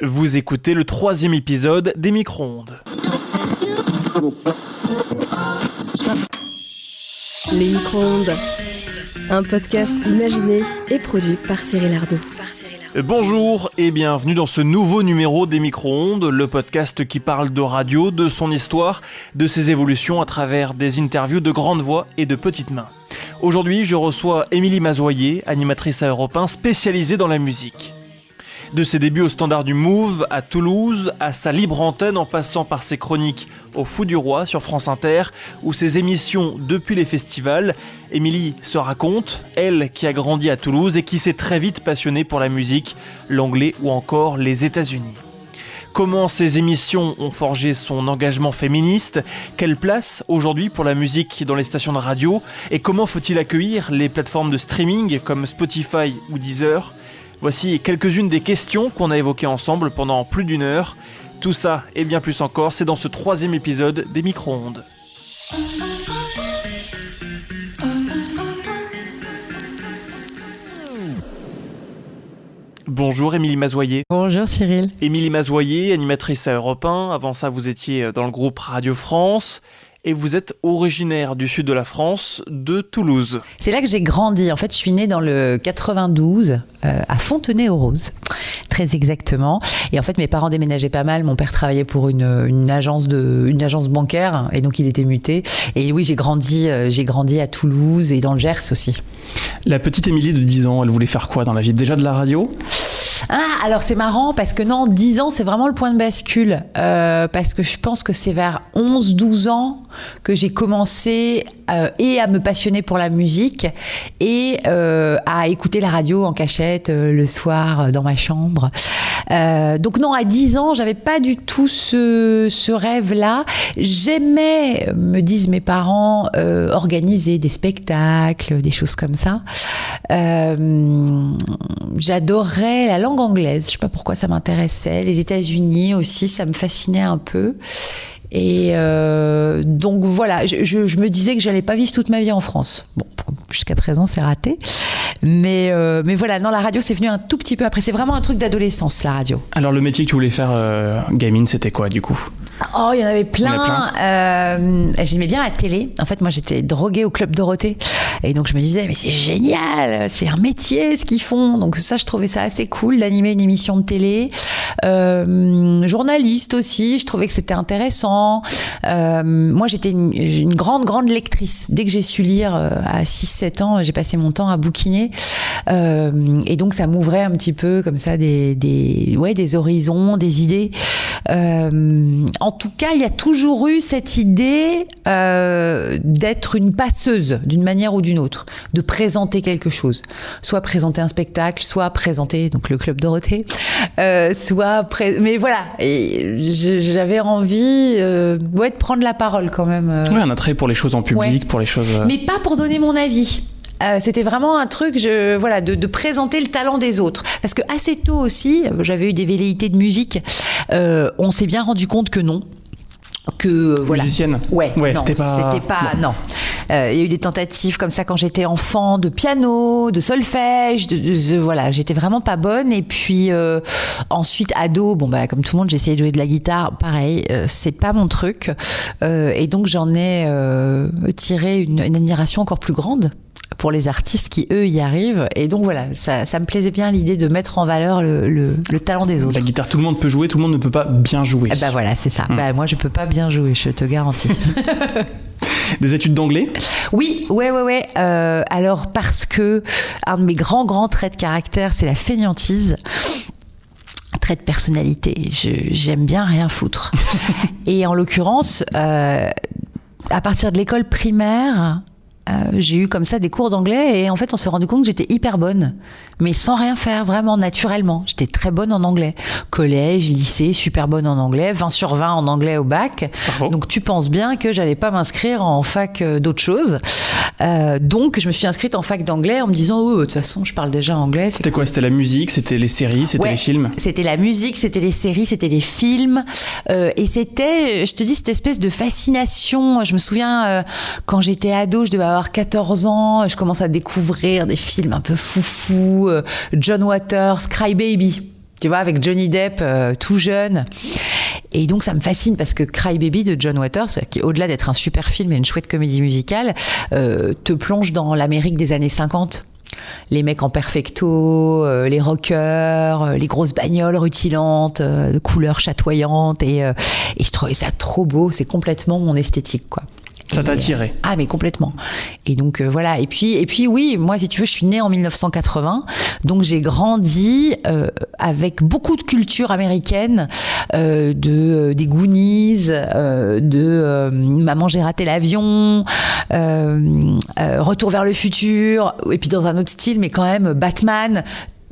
Vous écoutez le 3e épisode des Micro-ondes. Les Micro-ondes, un podcast imaginé et produit par Cyril Ardo. Bonjour et bienvenue dans ce nouveau numéro des Micro-ondes, le podcast qui parle de radio, de son histoire, de ses évolutions à travers des interviews de grandes voix et de petites mains. Aujourd'hui, je reçois Émilie Mazoyer, animatrice à Europe 1 spécialisée dans la musique. De ses débuts au Standard du Move, à Toulouse, à sa libre antenne en passant par ses chroniques au Fou du Roi sur France Inter ou ses émissions depuis les festivals, Émilie se raconte, elle qui a grandi à Toulouse et qui s'est très vite passionnée pour la musique, l'anglais ou encore les États-Unis. Comment ces émissions ont forgé son engagement féministe? Quelle place aujourd'hui pour la musique dans les stations de radio? Et comment faut-il accueillir les plateformes de streaming comme Spotify ou Deezer? Voici quelques-unes des questions qu'on a évoquées ensemble pendant plus d'une heure. Tout ça et bien plus encore, c'est dans ce 3e épisode des Micro-ondes. Bonjour Émilie Mazoyer. Bonjour Cyril. Émilie Mazoyer, animatrice à Europe 1. Avant ça, vous étiez dans le groupe Radio France. Et vous êtes originaire du sud de la France, de Toulouse. C'est là que j'ai grandi. En fait, je suis née dans le 92, à Fontenay-aux-Roses, très exactement. Et en fait, mes parents déménageaient pas mal. Mon père travaillait pour une agence bancaire, et donc il était muté. Et oui, j'ai grandi à Toulouse et dans le Gers aussi. La petite Émilie de 10 ans, elle voulait faire quoi dans la vie? Déjà de la radio? Ah, alors c'est marrant parce que non, 10 ans, c'est vraiment le point de bascule. Parce que je pense que c'est vers 11-12 ans que j'ai commencé et à me passionner pour la musique et à écouter la radio en cachette le soir dans ma chambre. Donc non, à 10 ans, j'avais pas du tout ce rêve-là. J'aimais, me disent mes parents, organiser des spectacles, des choses comme ça. J'adorais la langue anglaise, je sais pas pourquoi ça m'intéressait. Les États-Unis aussi, ça me fascinait un peu. Et donc voilà, je me disais que j'allais pas vivre toute ma vie en France. Bon, jusqu'à présent, c'est raté. Mais voilà, non, la radio, c'est venu un tout petit peu après. C'est vraiment un truc d'adolescence, la radio. Alors, le métier que tu voulais faire gamine, c'était quoi, du coup? Oh, il y en avait plein. J'aimais bien la télé. En fait, moi, j'étais droguée au Club Dorothée. Et donc, je me disais, mais c'est génial, c'est un métier, ce qu'ils font. Donc ça, je trouvais ça assez cool d'animer une émission de télé. Journaliste aussi, je trouvais que c'était intéressant. Moi, j'étais une grande lectrice. Dès que j'ai su lire à 6-7 ans, j'ai passé mon temps à bouquiner. Et donc, ça m'ouvrait un petit peu comme ça des horizons, des idées. En tout cas, il y a toujours eu cette idée d'être une passeuse d'une manière ou d'une autre, de présenter quelque chose, soit présenter un spectacle, soit présenter donc le Club Dorothée, mais voilà, et j'avais envie de prendre la parole quand même. Oui, un attrait pour les choses en public, pour les choses. Mais pas pour donner mon avis. C'était vraiment un truc, de présenter le talent des autres. Parce que assez tôt aussi, j'avais eu des velléités de musique. On s'est bien rendu compte que non. Musicienne? Ouais, non, c'était pas non. Il y a eu des tentatives comme ça quand j'étais enfant, de piano, de solfège, voilà, j'étais vraiment pas bonne. Et puis ensuite ado, comme tout le monde, j'ai essayé de jouer de la guitare. Pareil, c'est pas mon truc. Et donc j'en ai tiré une admiration encore plus grande pour les artistes qui, eux, y arrivent. Et donc, voilà, ça me plaisait bien l'idée de mettre en valeur le talent des autres. La guitare, tout le monde peut jouer, tout le monde ne peut pas bien jouer. Voilà, c'est ça. Moi, je peux pas bien jouer, je te garantis. Des études d'anglais? Oui. Alors, parce que un de mes grands traits de caractère, c'est la fainéantise. Trait de personnalité. J'aime bien rien foutre. Et en l'occurrence, à partir de l'école primaire, j'ai eu comme ça des cours d'anglais et en fait on s'est rendu compte que j'étais hyper bonne, mais sans rien faire, vraiment naturellement. J'étais très bonne en anglais. Collège, lycée, super bonne en anglais, 20 sur 20 en anglais au bac. Bravo. Donc tu penses bien que j'allais pas m'inscrire en fac d'autres choses. Donc je me suis inscrite en fac d'anglais en me disant de toute façon je parle déjà anglais. C'était quoi? C'était la musique, c'était les séries, c'était les films? C'était la musique, c'était les séries, c'était les films. Et c'était, je te dis, cette espèce de fascination. Je me souviens quand j'étais ado, je devais avoir 14 ans, je commence à découvrir des films un peu foufous, John Waters, Cry Baby. tu vois, avec Johnny Depp tout jeune. Et donc ça me fascine parce que Cry Baby de John Waters, qui au-delà d'être un super film et une chouette comédie musicale, te plonge dans l'Amérique des années 50. Les mecs en perfecto, les rockers, les grosses bagnoles rutilantes, de couleurs chatoyantes, et je trouvais ça trop beau. C'est complètement mon esthétique, quoi. Ça t'a attiré? Ah, mais complètement. Et donc voilà. Et puis oui, moi, si tu veux, je suis née en 1980, donc j'ai grandi avec beaucoup de culture américaine, des Goonies, Maman j'ai raté l'avion, Retour vers le futur, et puis dans un autre style, mais quand même Batman.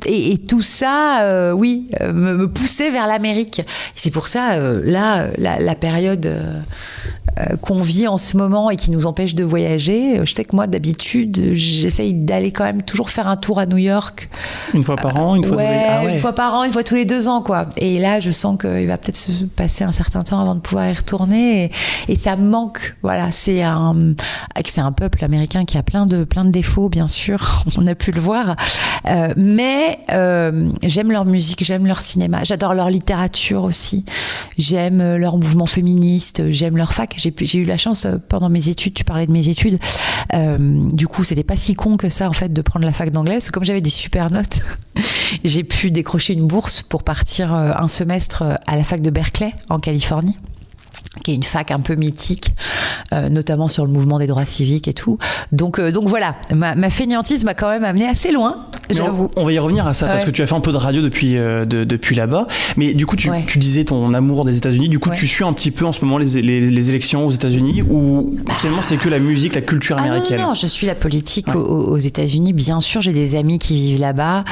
Et tout ça, me poussait vers l'Amérique. C'est pour ça, la période qu'on vit en ce moment et qui nous empêche de voyager, je sais que moi, d'habitude, j'essaye d'aller quand même toujours faire un tour à New York. Une fois par an, une fois une fois par an, une fois tous les 2 ans, quoi. Et là, je sens qu'il va peut-être se passer un certain temps avant de pouvoir y retourner. Et ça me manque. Voilà, c'est un peuple américain qui a plein de défauts, bien sûr. On a pu le voir. Mais j'aime leur musique, j'aime leur cinéma, j'adore leur littérature aussi, j'aime leur mouvement féministe, j'aime leur fac. J'ai eu la chance pendant mes études, tu parlais de mes études, du coup c'était pas si con que ça en fait de prendre la fac d'anglais, parce que comme j'avais des super notes, j'ai pu décrocher une bourse pour partir un semestre à la fac de Berkeley en Californie, qui est une fac un peu mythique, notamment sur le mouvement des droits civiques et tout. Donc voilà, ma fainéantise m'a quand même amené assez loin, j'avoue. On va y revenir à ça, parce que tu as fait un peu de radio depuis là-bas. Mais du coup, tu disais ton amour des États-Unis. Du coup, tu suis un petit peu en ce moment les élections aux États-Unis, ou finalement c'est que la musique, la culture américaine? Non, je suis la politique aux États-Unis. Bien sûr, j'ai des amis qui vivent là-bas,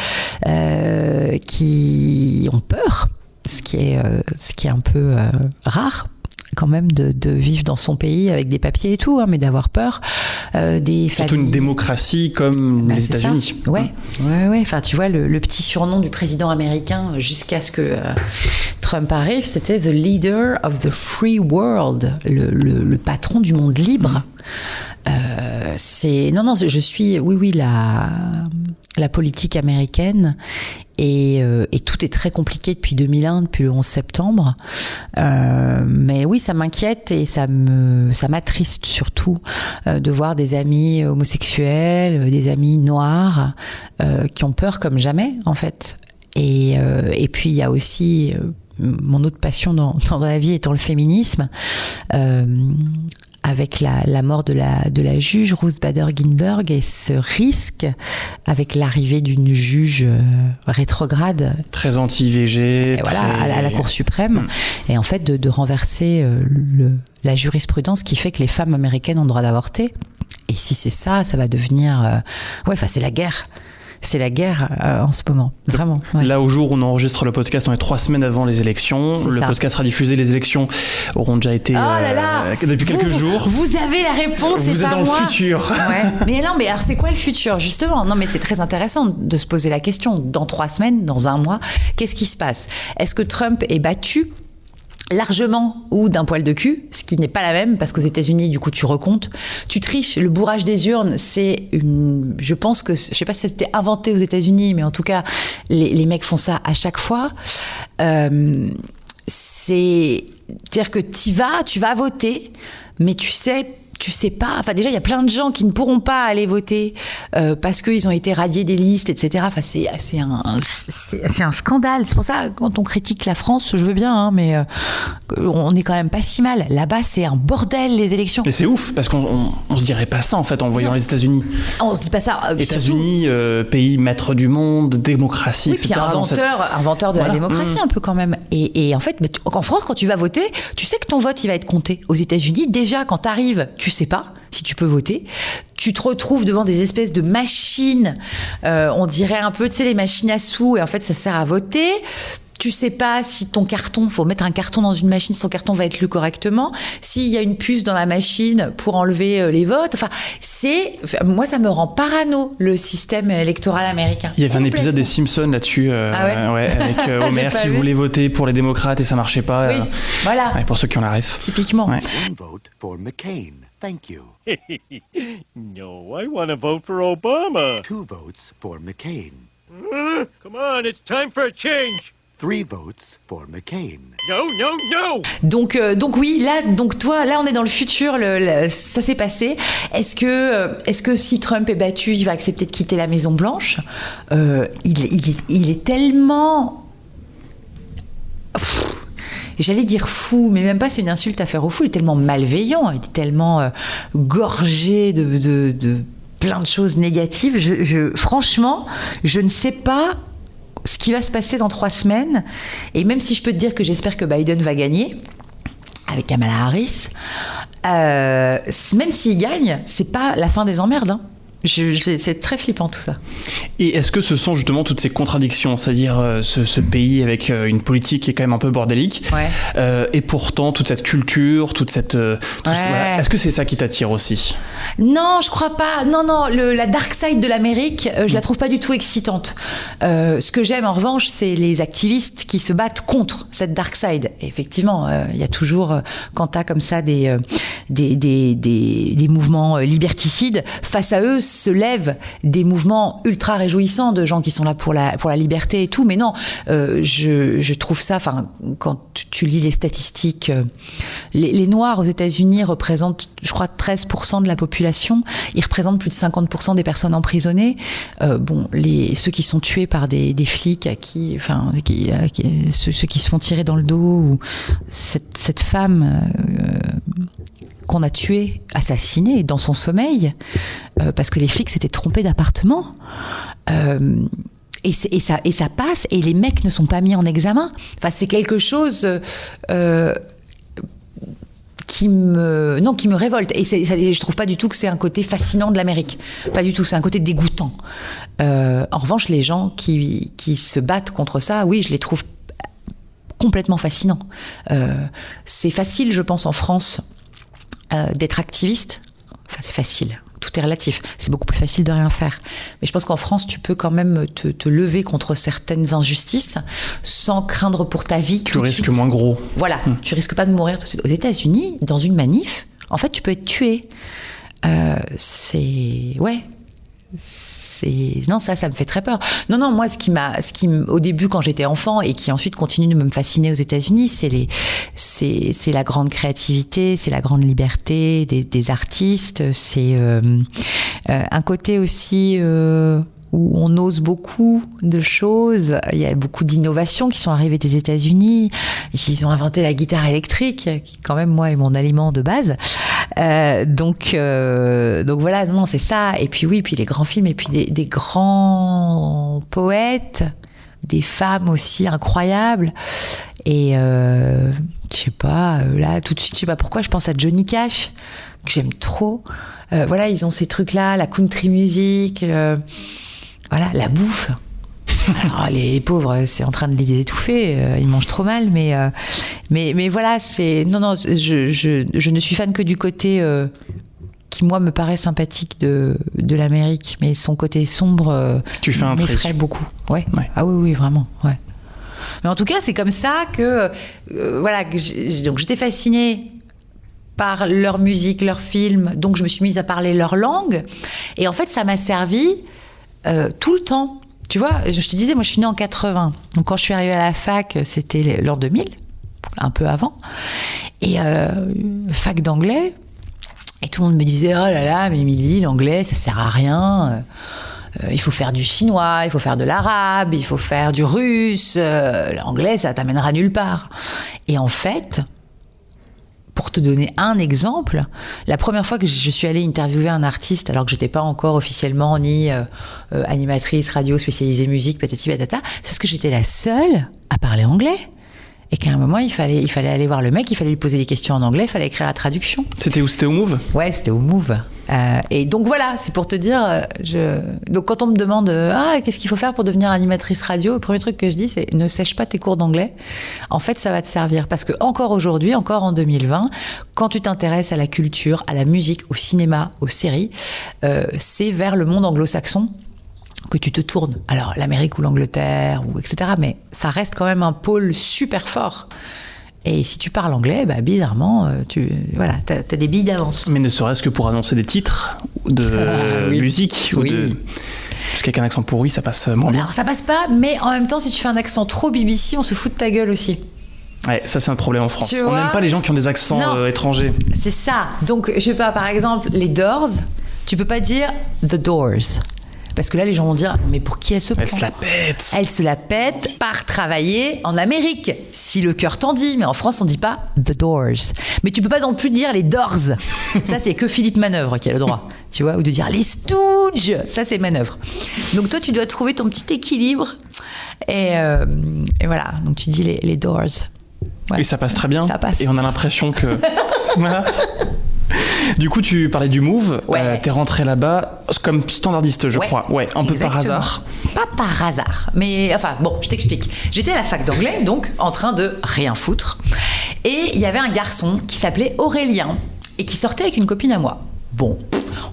qui ont peur, ce qui est un peu rare quand même de vivre dans son pays avec des papiers et tout, hein, mais d'avoir peur. Surtout une démocratie comme les États-Unis. Ça. Ouais. Enfin, tu vois, le petit surnom du président américain jusqu'à ce que Trump arrive, c'était The Leader of the Free World, le patron du monde libre. Je suis la politique américaine, et tout est très compliqué depuis 2001, depuis le 11 septembre. Mais oui, ça m'inquiète et ça m'attriste surtout de voir des amis homosexuels, des amis noirs qui ont peur comme jamais en fait. Et puis il y a aussi mon autre passion dans la vie étant le féminisme. Avec la mort de la juge Ruth Bader Ginsburg, et ce risque avec l'arrivée d'une juge rétrograde très anti-IVG, à la Cour suprême, et en fait de renverser la jurisprudence qui fait que les femmes américaines ont le droit d'avorter. Et si c'est ça va devenir c'est la guerre. C'est la guerre en ce moment, vraiment. Ouais. Là, au jour où on enregistre le podcast, on est 3 semaines avant les élections. Le podcast sera diffusé, les élections auront déjà été depuis quelques jours. Vous avez la réponse, vous êtes dans le futur. Ouais. Mais alors c'est quoi le futur, justement? Non, mais c'est très intéressant de se poser la question. Dans 3 semaines, dans 1 mois, qu'est-ce qui se passe? Est-ce que Trump est battu largement ou d'un poil de cul, ce qui n'est pas la même, parce qu'aux États-Unis, du coup, tu recomptes, tu triches. Le bourrage des urnes, je pense que, je sais pas si ça s'était inventé aux États-Unis, mais en tout cas, les mecs font ça à chaque fois. C'est-à-dire que tu vas voter, mais tu sais pas, enfin déjà il y a plein de gens qui ne pourront pas aller voter parce qu'ils ont été radiés des listes, etc. Enfin c'est un scandale. C'est pour ça, quand on critique la France, je veux bien, hein, mais on est quand même pas si mal. Là-bas c'est un bordel, les élections. Mais c'est ouf, parce qu'on se dirait pas ça en fait en voyant les États-Unis. On se dit pas ça. États-Unis, pays maître du monde, démocratie, etc. Puis inventeur de la démocratie un peu quand même. Et en fait, en France, quand tu vas voter, tu sais que ton vote il va être compté. Aux États-Unis, déjà quand t'arrives, tu sais pas si tu peux voter. Tu te retrouves devant des espèces de machines, on dirait un peu, tu sais, les machines à sous, et en fait, ça sert à voter. Tu sais pas si ton carton, faut mettre un carton dans une machine, si ton carton va être lu correctement, s'il y a une puce dans la machine pour enlever les votes. Enfin, moi, ça me rend parano, le système électoral américain. Il y avait un épisode des Simpsons là-dessus, avec Homer qui voulait voter pour les démocrates et ça marchait pas. Oui, voilà. Pour ceux qui ont la ref. Typiquement. Ouais. Vote for McCain. Thank you. No, I want to vote for Obama. 2 votes for McCain. Come on, it's time for a change. 3 votes for McCain. No, no, no! Donc oui, là on est dans le futur, ça s'est passé. Est-ce que si Trump est battu, il va accepter de quitter la Maison Blanche? Il est tellement... J'allais dire fou, mais même pas, c'est une insulte à faire au fou. Il est tellement malveillant, il est tellement gorgé de plein de choses négatives. Franchement, je ne sais pas ce qui va se passer dans 3 semaines. Et même si je peux te dire que j'espère que Biden va gagner avec Kamala Harris, même s'il gagne, c'est pas la fin des emmerdes, hein. C'est très flippant tout ça. Et est-ce que ce sont justement toutes ces contradictions, c'est-à-dire ce pays avec une politique qui est quand même un peu bordélique, et pourtant toute cette culture, voilà. Est-ce que c'est ça qui t'attire aussi? Non, je crois pas. Non, la dark side de l'Amérique, je la trouve pas du tout excitante. Ce que j'aime en revanche, c'est les activistes qui se battent contre cette dark side. Et effectivement, il y a toujours, quand t'as comme ça des mouvements liberticides, face à eux se lèvent des mouvements ultra réjouissants de gens qui sont là pour la liberté et tout. Mais non, je trouve ça, quand tu lis les statistiques, les Noirs aux États-Unis représentent, je crois, 13% de la population. Ils représentent plus de 50% des personnes emprisonnées. Ceux qui sont tués par des flics ceux qui se font tirer dans le dos, ou cette femme qu'on a tuée, assassinée dans son sommeil, parce que les flics s'étaient trompés d'appartement. Et ça passe, et les mecs ne sont pas mis en examen. Enfin, c'est quelque chose qui me révolte. Et je trouve pas du tout que c'est un côté fascinant de l'Amérique. Pas du tout, c'est un côté dégoûtant. En revanche, les gens qui se battent contre ça, oui, je les trouve complètement fascinants. C'est facile, je pense, en France, d'être activiste. Enfin, c'est facile. Tout est relatif. C'est beaucoup plus facile de rien faire. Mais je pense qu'en France, tu peux quand même te lever contre certaines injustices sans craindre pour ta vie. Tu risques moins gros. Voilà. Tu risques pas de mourir tout de suite. Aux États-Unis, dans une manif, en fait, tu peux être tué. Non, ça me fait très peur. Non, moi, au début, quand j'étais enfant, et qui ensuite continue de me fasciner aux États-Unis, c'est la grande créativité, c'est la grande liberté des artistes, c'est un côté aussi où on ose beaucoup de choses. Il y a beaucoup d'innovations qui sont arrivées des États-Unis. Ils ont inventé la guitare électrique, qui quand même, moi, est mon aliment de base. Donc voilà, non, c'est ça. Et puis oui, puis les grands films, et puis des grands poètes, des femmes aussi incroyables. Et je sais pas, là, tout de suite, je sais pas pourquoi, je pense à Johnny Cash, que j'aime trop. Voilà, ils ont ces trucs-là, la country music, voilà, la bouffe. Alors, les pauvres, c'est en train de les étouffer, ils mangent trop mal, mais voilà, c'est... Non, je ne suis fan que du côté qui, moi, me paraît sympathique de l'Amérique, mais son côté sombre m'effraie beaucoup. Ouais. Ah oui, vraiment, ouais. Mais en tout cas, c'est comme ça que... donc j'étais fascinée par leur musique, leurs films, donc je me suis mise à parler leur langue, et en fait, ça m'a servi tout le temps. Tu vois, je te disais, moi je suis née en 80. Donc quand je suis arrivée à la fac, c'était l'an 2000, un peu avant. Et fac d'anglais. Et tout le monde me disait, oh là là, mais Émilie, l'anglais, ça sert à rien. Il faut faire du chinois, il faut faire de l'arabe, il faut faire du russe. L'anglais, ça t'amènera nulle part. Et en fait... Pour te donner un exemple, la première fois que je suis allée interviewer un artiste, alors que j'étais pas encore officiellement ni animatrice radio spécialisée musique, patati patata, c'est parce que j'étais la seule à parler anglais. Et qu'à un moment, il fallait aller voir le mec, il fallait lui poser des questions en anglais, il fallait écrire la traduction. C'était où? C'était au Move? Ouais, c'était au Move. Et donc voilà, c'est pour te dire... Donc quand on me demande qu'est-ce qu'il faut faire pour devenir animatrice radio, le premier truc que je dis, c'est ne sèche pas tes cours d'anglais. En fait, ça va te servir. Parce que encore aujourd'hui, encore en 2020, quand tu t'intéresses à la culture, à la musique, au cinéma, aux séries, c'est vers le monde anglo-saxon que tu te tournes. Alors, l'Amérique ou l'Angleterre, ou etc. Mais ça reste quand même un pôle super fort. Et si tu parles anglais, bizarrement, t'as des billes d'avance. Mais ne serait-ce que pour annoncer des titres de musique. Oui. Ou de... Parce qu'avec un accent pourri, ça passe moins bien. Alors ça passe pas, mais en même temps, si tu fais un accent trop BBC, on se fout de ta gueule aussi. Ouais, ça c'est un problème en France. Tu On vois n'aime pas les gens qui ont des accents étrangers. C'est ça. Donc, je sais pas, par exemple, les Doors, tu peux pas dire The Doors. Parce que là, les gens vont dire, mais pour qui elle se prend ? Elle se la pète. Elle se la pète par travailler en Amérique, si le cœur t'en dit. Mais en France, on dit pas The Doors. Mais tu peux pas non plus dire les Doors. Ça, c'est que Philippe Manœuvre qui a le droit. Tu vois, ou de dire les Stooges. Ça, c'est Manœuvre. Donc toi, tu dois trouver ton petit équilibre. Et voilà. Donc tu dis les Doors. Ouais. Et ça passe très bien. Ça passe. Et on a l'impression que... Voilà. Du coup, tu parlais du Move. Ouais. T'es rentré là-bas comme standardiste, je Ouais. crois. Ouais, un peu par Exactement. hasard. Pas par hasard, mais enfin bon, je t'explique. J'étais à la fac d'anglais, donc en train de rien foutre. Et il y avait un garçon qui s'appelait Aurélien et qui sortait avec une copine à moi. Bon,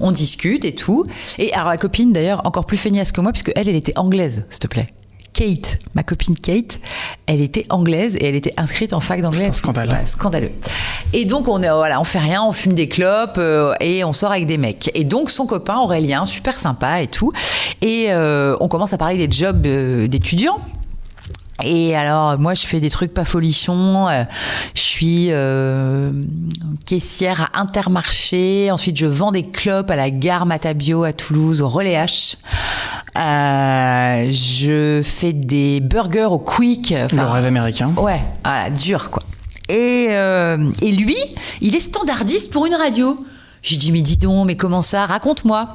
on discute et tout. Et alors la copine d'ailleurs encore plus feignasse que moi, puisque elle était anglaise, s'il te plaît. Kate, ma copine Kate, elle était anglaise et elle était inscrite en fac d'anglais. C'est un scandale. Ouais, scandaleux. Et donc on fait rien, on fume des clopes et on sort avec des mecs. Et donc son copain Aurélien, super sympa et tout. Et on commence à parler des jobs d'étudiants. Et alors, moi, je fais des trucs pas folichons. Je suis caissière à Intermarché. Ensuite, je vends des clopes à la gare Matabio à Toulouse, au Relais H. Je fais des burgers au Quick. Le rêve américain. Ouais, voilà, dur, quoi. Et lui, il est standardiste pour une radio. J'ai dit, mais dis donc, mais comment ça ? Raconte-moi.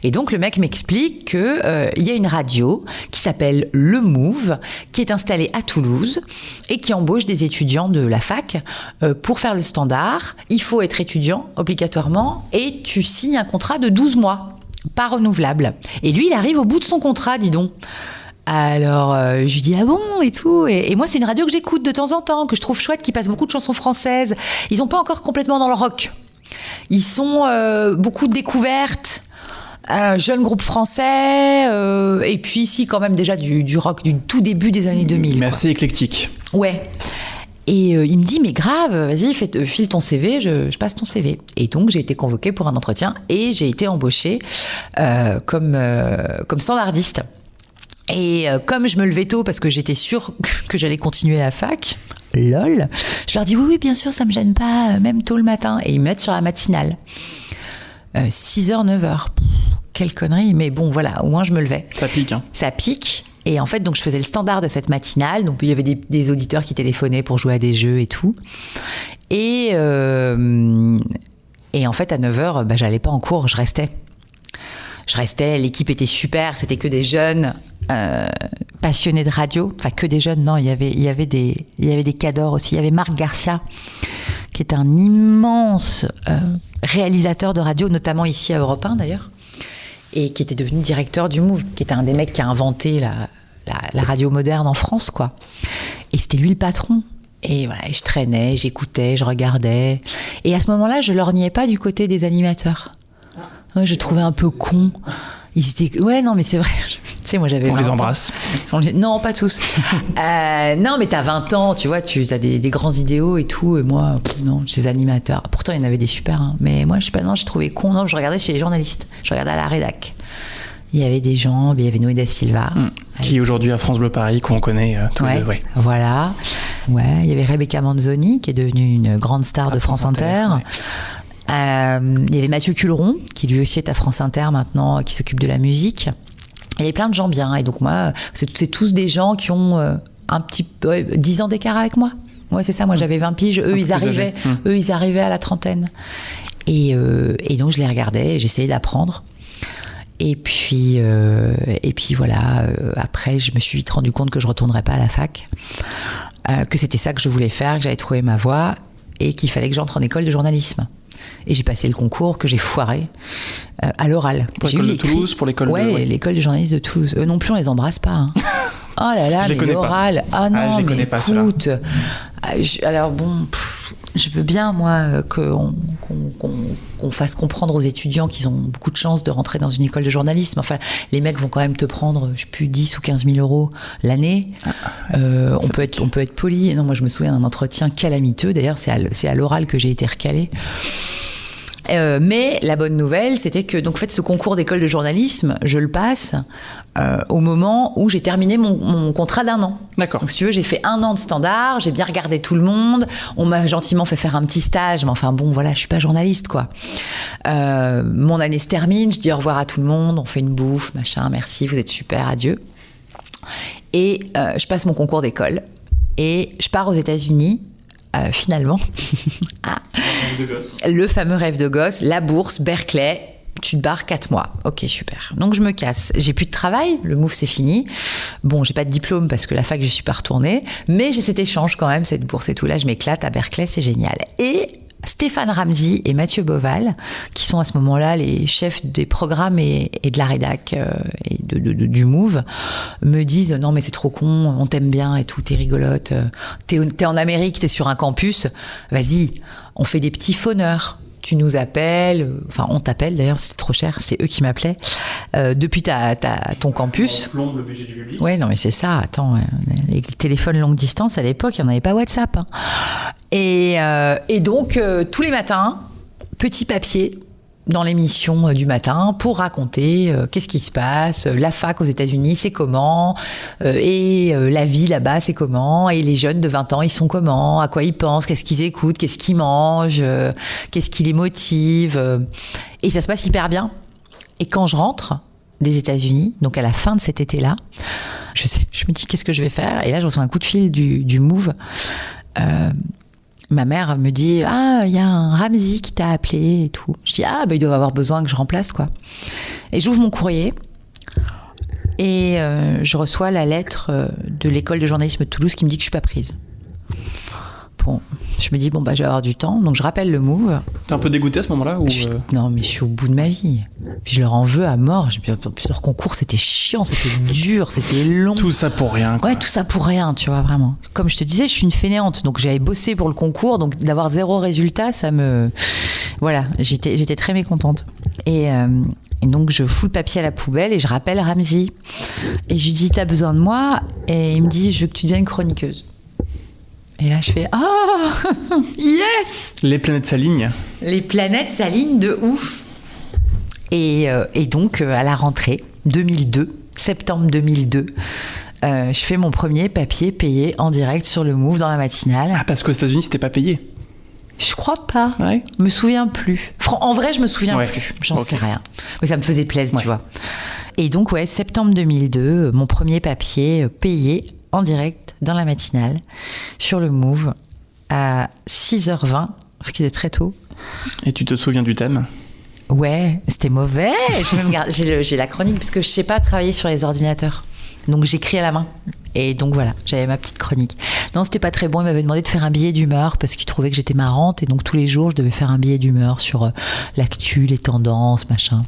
Et donc, le mec m'explique qu'il y a une radio qui s'appelle Le Move, qui est installée à Toulouse et qui embauche des étudiants de la fac pour faire le standard. Il faut être étudiant, obligatoirement, et tu signes un contrat de 12 mois, pas renouvelable. Et lui, il arrive au bout de son contrat, dis donc. Alors, je lui dis, ah bon, et tout. Et moi, c'est une radio que j'écoute de temps en temps, que je trouve chouette, qui passe beaucoup de chansons françaises. Ils n'ont pas encore complètement dans le rock. Ils sont beaucoup de découvertes, jeune groupe français, et puis ici quand même déjà du rock du tout début des années 2000. Mais quoi. assez éclectique. Ouais. Et il me dit, mais grave, vas-y, file ton CV, je passe ton CV. Et donc, j'ai été convoquée pour un entretien et j'ai été embauchée comme standardiste. Et comme je me levais tôt parce que j'étais sûre que j'allais continuer la fac, lol, je leur dis oui, bien sûr, ça me gêne pas, même tôt le matin. Et ils me mettent sur la matinale. 6h, 9h. Quelle connerie, mais bon, voilà, au moins je me levais. Ça pique, hein. Ça pique. Et en fait, donc, je faisais le standard de cette matinale. Donc, il y avait des auditeurs qui téléphonaient pour jouer à des jeux et tout. Et en fait, à 9h, j'allais pas en cours, je restais. L'équipe était super, c'était que des jeunes passionnés de radio. Enfin, que des jeunes, non, il y avait des cadors aussi. Il y avait Marc Garcia, qui est un immense réalisateur de radio, notamment ici à Europe 1 d'ailleurs, et qui était devenu directeur du Move, qui était un des mecs qui a inventé la radio moderne en France, quoi. Et c'était lui le patron. Et voilà, je traînais, j'écoutais, je regardais. Et à ce moment-là, je lorgnais pas du côté des animateurs. Ouais, je trouvais un peu con. Ils étaient... Ouais, non, mais c'est vrai. Tu sais, moi, j'avais... On les embrasse. Non, pas tous. Non, mais t'as 20 ans, tu vois, t'as des grands idéaux et tout. Et moi, non, ces animateurs. Pourtant, il y en avait des super. Hein. Mais moi, je sais pas, non, je trouvais con. Non, je regardais chez les journalistes. Je regardais à la rédac. Il y avait des gens, il y avait Noé da Silva. Qui est aujourd'hui à France Bleu Paris, qu'on connaît tous les deux. Ouais. Voilà. Ouais, il y avait Rebecca Manzoni, qui est devenue une grande star de France Inter. Ouais. Il y avait Mathieu Culeron, qui lui aussi est à France Inter maintenant, qui s'occupe de la musique. Il y avait plein de gens bien. Et donc moi, c'est tous des gens qui ont un petit peu 10 ans d'écart avec moi. Ouais, c'est ça. Moi, j'avais 20 piges. Eux, ils arrivaient à la trentaine. Et donc, je les regardais et j'essayais d'apprendre. Et puis voilà. Après, je me suis vite rendu compte que je retournerais pas à la fac, que c'était ça que je voulais faire, que j'avais trouvé ma voie et qu'il fallait que j'entre en école de journalisme. Et j'ai passé le concours que j'ai foiré à l'oral. Pour l'école de Toulouse, pour l'école l'école de journalisme de Toulouse. Eux non plus, on les embrasse pas. Hein. Oh là là, mais l'oral. Ah non, je les connais pas, écoute. Alors bon, je veux bien, moi, qu'on fasse comprendre aux étudiants qu'ils ont beaucoup de chance de rentrer dans une école de journalisme. Enfin, les mecs vont quand même te prendre, je sais plus, 10 ou 15 000 euros l'année. On peut être poli. Non, moi, je me souviens d'un entretien calamiteux. D'ailleurs, c'est à l'oral que j'ai été recalée. Mais la bonne nouvelle, c'était que donc, en fait, ce concours d'école de journalisme, je le passe au moment où j'ai terminé mon contrat d'1 an. D'accord. Donc, si tu veux, j'ai fait 1 an de standard, j'ai bien regardé tout le monde, on m'a gentiment fait faire un petit stage, mais enfin bon, voilà, je suis pas journaliste, quoi. Mon année se termine, je dis au revoir à tout le monde, on fait une bouffe, machin, merci, vous êtes super, adieu. Et je passe mon concours d'école et je pars aux États-Unis. Finalement, le fameux rêve de gosse, la bourse, Berkeley, tu te barres 4 mois. Ok, super. Donc je me casse. J'ai plus de travail, le MOOF c'est fini. Bon, j'ai pas de diplôme parce que la fac, je suis pas retournée, mais j'ai cet échange quand même, cette bourse et tout. Là, je m'éclate à Berkeley, c'est génial. Et Stéphane Ramsey et Mathieu Boval, qui sont à ce moment-là les chefs des programmes et de la rédac et du Move, me disent « Non, mais c'est trop con, on t'aime bien et tout, t'es rigolote, t'es en Amérique, t'es sur un campus, vas-y, on fait des petits phoneurs. Tu nous appelles, enfin on t'appelle d'ailleurs, c'était trop cher, c'est eux qui m'appelaient, depuis ton campus. On plombe le budget du public. Ouais, non mais c'est ça, attends, les téléphones longue distance à l'époque, il n'y en avait pas WhatsApp. Hein. Et donc, tous les matins, petit papier dans l'émission du matin pour raconter qu'est-ce qui se passe, la fac aux États-Unis c'est comment, et la vie là-bas c'est comment, et les jeunes de 20 ans ils sont comment, à quoi ils pensent, qu'est-ce qu'ils écoutent, qu'est-ce qu'ils mangent, qu'est-ce qui les motive, et ça se passe hyper bien. Et quand je rentre des États-Unis, donc à la fin de cet été-là, je me dis qu'est-ce que je vais faire, et là je reçois un coup de fil du Move. Ma mère me dit « Ah, il y a un Ramsey qui t'a appelé et tout. » Je dis « Ah, bah, ils doivent avoir besoin que je remplace, quoi. » Et j'ouvre mon courrier et je reçois la lettre de l'école de journalisme de Toulouse qui me dit que je suis pas prise. Bon, je me dis « Bon, bah, je vais avoir du temps. » Donc, je rappelle le Move. T'es un peu dégoûté à ce moment-là ou Non, mais je suis au bout de ma vie. Puis je leur en veux à mort. En plus, leur concours, c'était chiant, c'était dur, c'était long. Tout ça pour rien, quoi. Ouais, tout ça pour rien, tu vois, vraiment. Comme je te disais, je suis une fainéante. Donc, j'avais bossé pour le concours. Donc, d'avoir 0 résultat, ça me... Voilà, j'étais très mécontente. Et donc, je fous le papier à la poubelle et je rappelle Ramsey. Et je lui dis, t'as besoin de moi? Et il me dit, je veux que tu deviennes chroniqueuse. Et là, je fais « Ah, yes !» Les planètes s'alignent. Les planètes s'alignent de ouf. Et donc, à la rentrée 2002, septembre 2002, je fais mon premier papier payé en direct sur le Move dans la matinale. Ah, parce qu'aux États-Unis, c'était pas payé. Je crois pas. Ouais. Je me souviens plus. En vrai, je me souviens plus. J'en sais rien. Mais ça me faisait plaisir, tu vois. Et donc, ouais, septembre 2002, mon premier papier payé en direct dans la matinale sur le Move à 6h20, ce qui est très tôt. Et tu te souviens du thème? Ouais, c'était mauvais. J'ai la chronique parce que je sais pas travailler sur les ordinateurs. Donc j'écris à la main. Et donc voilà, j'avais ma petite chronique. Non, c'était pas très bon. Il m'avait demandé de faire un billet d'humeur parce qu'il trouvait que j'étais marrante. Et donc tous les jours, je devais faire un billet d'humeur sur l'actu, les tendances, machin.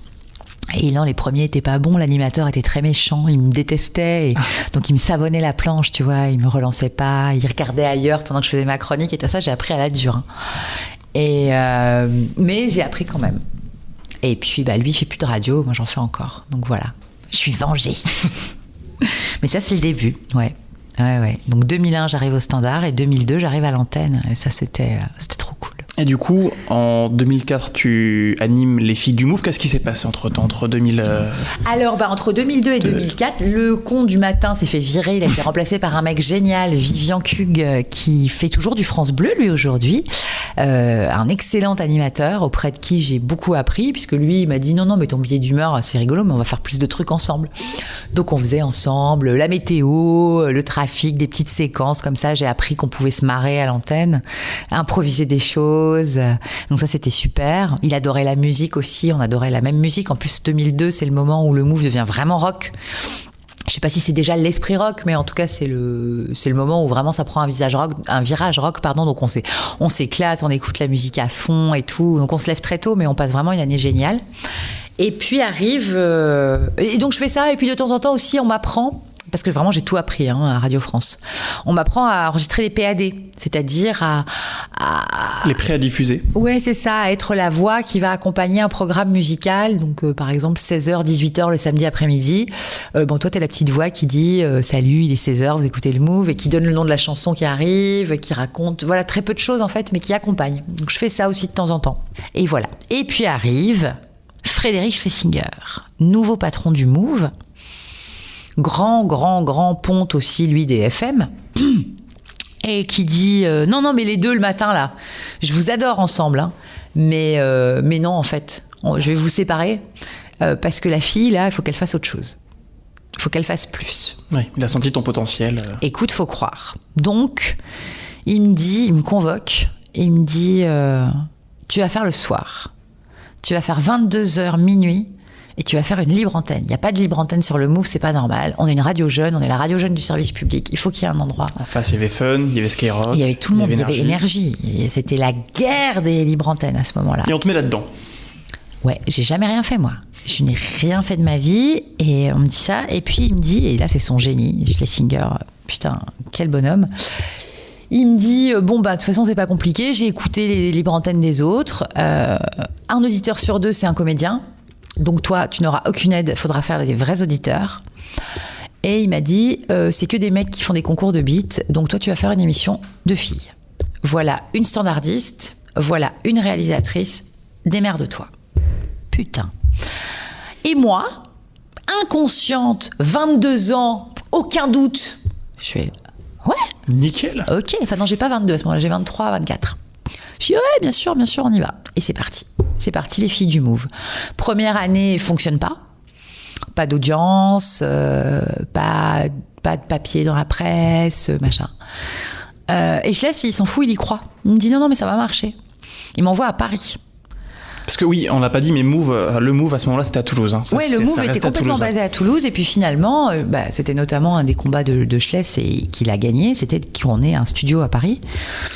Et non, les premiers étaient pas bons. L'animateur était très méchant. Il me détestait. Et donc, il me savonnait la planche, tu vois. Il me relançait pas. Il regardait ailleurs pendant que je faisais ma chronique. Et tout ça, j'ai appris à la dure. Mais j'ai appris quand même. Et puis, bah, lui, il fait plus de radio. Moi, j'en fais encore. Donc, voilà. Je suis vengée. Mais ça, c'est le début. Ouais. Donc, 2001, j'arrive au Standard. Et 2002, j'arrive à l'antenne. Et ça, c'était trop cool. Et du coup, en 2004, tu animes Les Filles du Move. Qu'est-ce qui s'est passé entre-temps, entre 2000... Alors, entre 2002 et 2004, le con du matin s'est fait virer. Il a été remplacé par un mec génial, Vivian Kug, qui fait toujours du France Bleu, lui, aujourd'hui. Un excellent animateur auprès de qui j'ai beaucoup appris, puisque lui, il m'a dit non, mais ton billet d'humeur, c'est rigolo, mais on va faire plus de trucs ensemble. Donc, on faisait ensemble la météo, le trafic, des petites séquences comme ça. J'ai appris qu'on pouvait se marrer à l'antenne, improviser des choses. Donc ça, c'était super. Il adorait la musique aussi, on adorait la même musique. En plus, 2002, c'est le moment où le Move devient vraiment rock. Je sais pas si c'est déjà l'esprit rock, mais en tout cas, c'est le moment où vraiment ça prend un virage rock, pardon. Donc on s'éclate, on écoute la musique à fond et tout. Donc on se lève très tôt, mais on passe vraiment une année géniale. Et puis arrive... Et donc je fais ça, et puis de temps en temps aussi, on m'apprend Parce que vraiment, j'ai tout appris à Radio France. On m'apprend à enregistrer les PAD, c'est-à-dire à... Les prêts à diffuser. Ouais, c'est ça, à être la voix qui va accompagner un programme musical. Donc, par exemple, 16h, 18h le samedi après-midi. Toi, t'es la petite voix qui dit « Salut, il est 16h, vous écoutez le Move » et qui donne le nom de la chanson qui arrive, qui raconte... Voilà, très peu de choses, en fait, mais qui accompagne. Donc, je fais ça aussi de temps en temps. Et voilà. Et puis arrive Frédéric Schlesinger, nouveau patron du Move. Grand ponte aussi, lui, des FM. Et qui dit non, mais les deux le matin, là, je vous adore ensemble, hein, mais non, en fait, je vais vous séparer parce que la fille, là, il faut qu'elle fasse autre chose. Il faut qu'elle fasse plus. Oui, il a senti ton potentiel. Écoute, faut croire. Donc, il me convoque et il me dit tu vas faire le soir. Tu vas faire 22h minuit. Et tu vas faire une libre antenne. Il n'y a pas de libre antenne sur le Move, c'est pas normal. On est une radio jeune, on est la radio jeune du service public. Il faut qu'il y ait un endroit. En face, il y avait Fun, il y avait Skyrock. Il y avait tout le monde, il y avait Énergie. Et c'était la guerre des libres antennes à ce moment-là. Et on te met là-dedans. Ouais, j'ai jamais rien fait, moi. Je n'ai rien fait de ma vie. Et on me dit ça. Et puis il me dit, et là c'est son génie, Schlesinger, putain, quel bonhomme. Il me dit, de toute façon, c'est pas compliqué. J'ai écouté les libres antennes des autres. Un auditeur sur deux, c'est un comédien. Donc toi, tu n'auras aucune aide, il faudra faire des vrais auditeurs. Et il m'a dit, c'est que des mecs qui font des concours de beats, donc toi, tu vas faire une émission de filles. Voilà une standardiste, voilà une réalisatrice, démerde-toi. Putain. Et moi, inconsciente, 22 ans, aucun doute, je fais, ouais. Nickel. Ok, enfin non, j'ai pas 22 à ce moment-là, j'ai 23, 24. Je dis, ouais, bien sûr, on y va. Et c'est parti. C'est parti, les filles du Move. Première année, fonctionne pas. Pas d'audience, pas de papier dans la presse, machin. Et je laisse, il s'en fout, il y croit. Il me dit non, mais ça va marcher. Il m'envoie à Paris. Parce que oui, on l'a pas dit, mais le Move à ce moment-là, c'était à Toulouse. Hein. Oui, le Move était complètement basé à Toulouse. Et puis finalement, c'était notamment un des combats de Schless et qu'il a gagné. C'était qu'on ait un studio à Paris.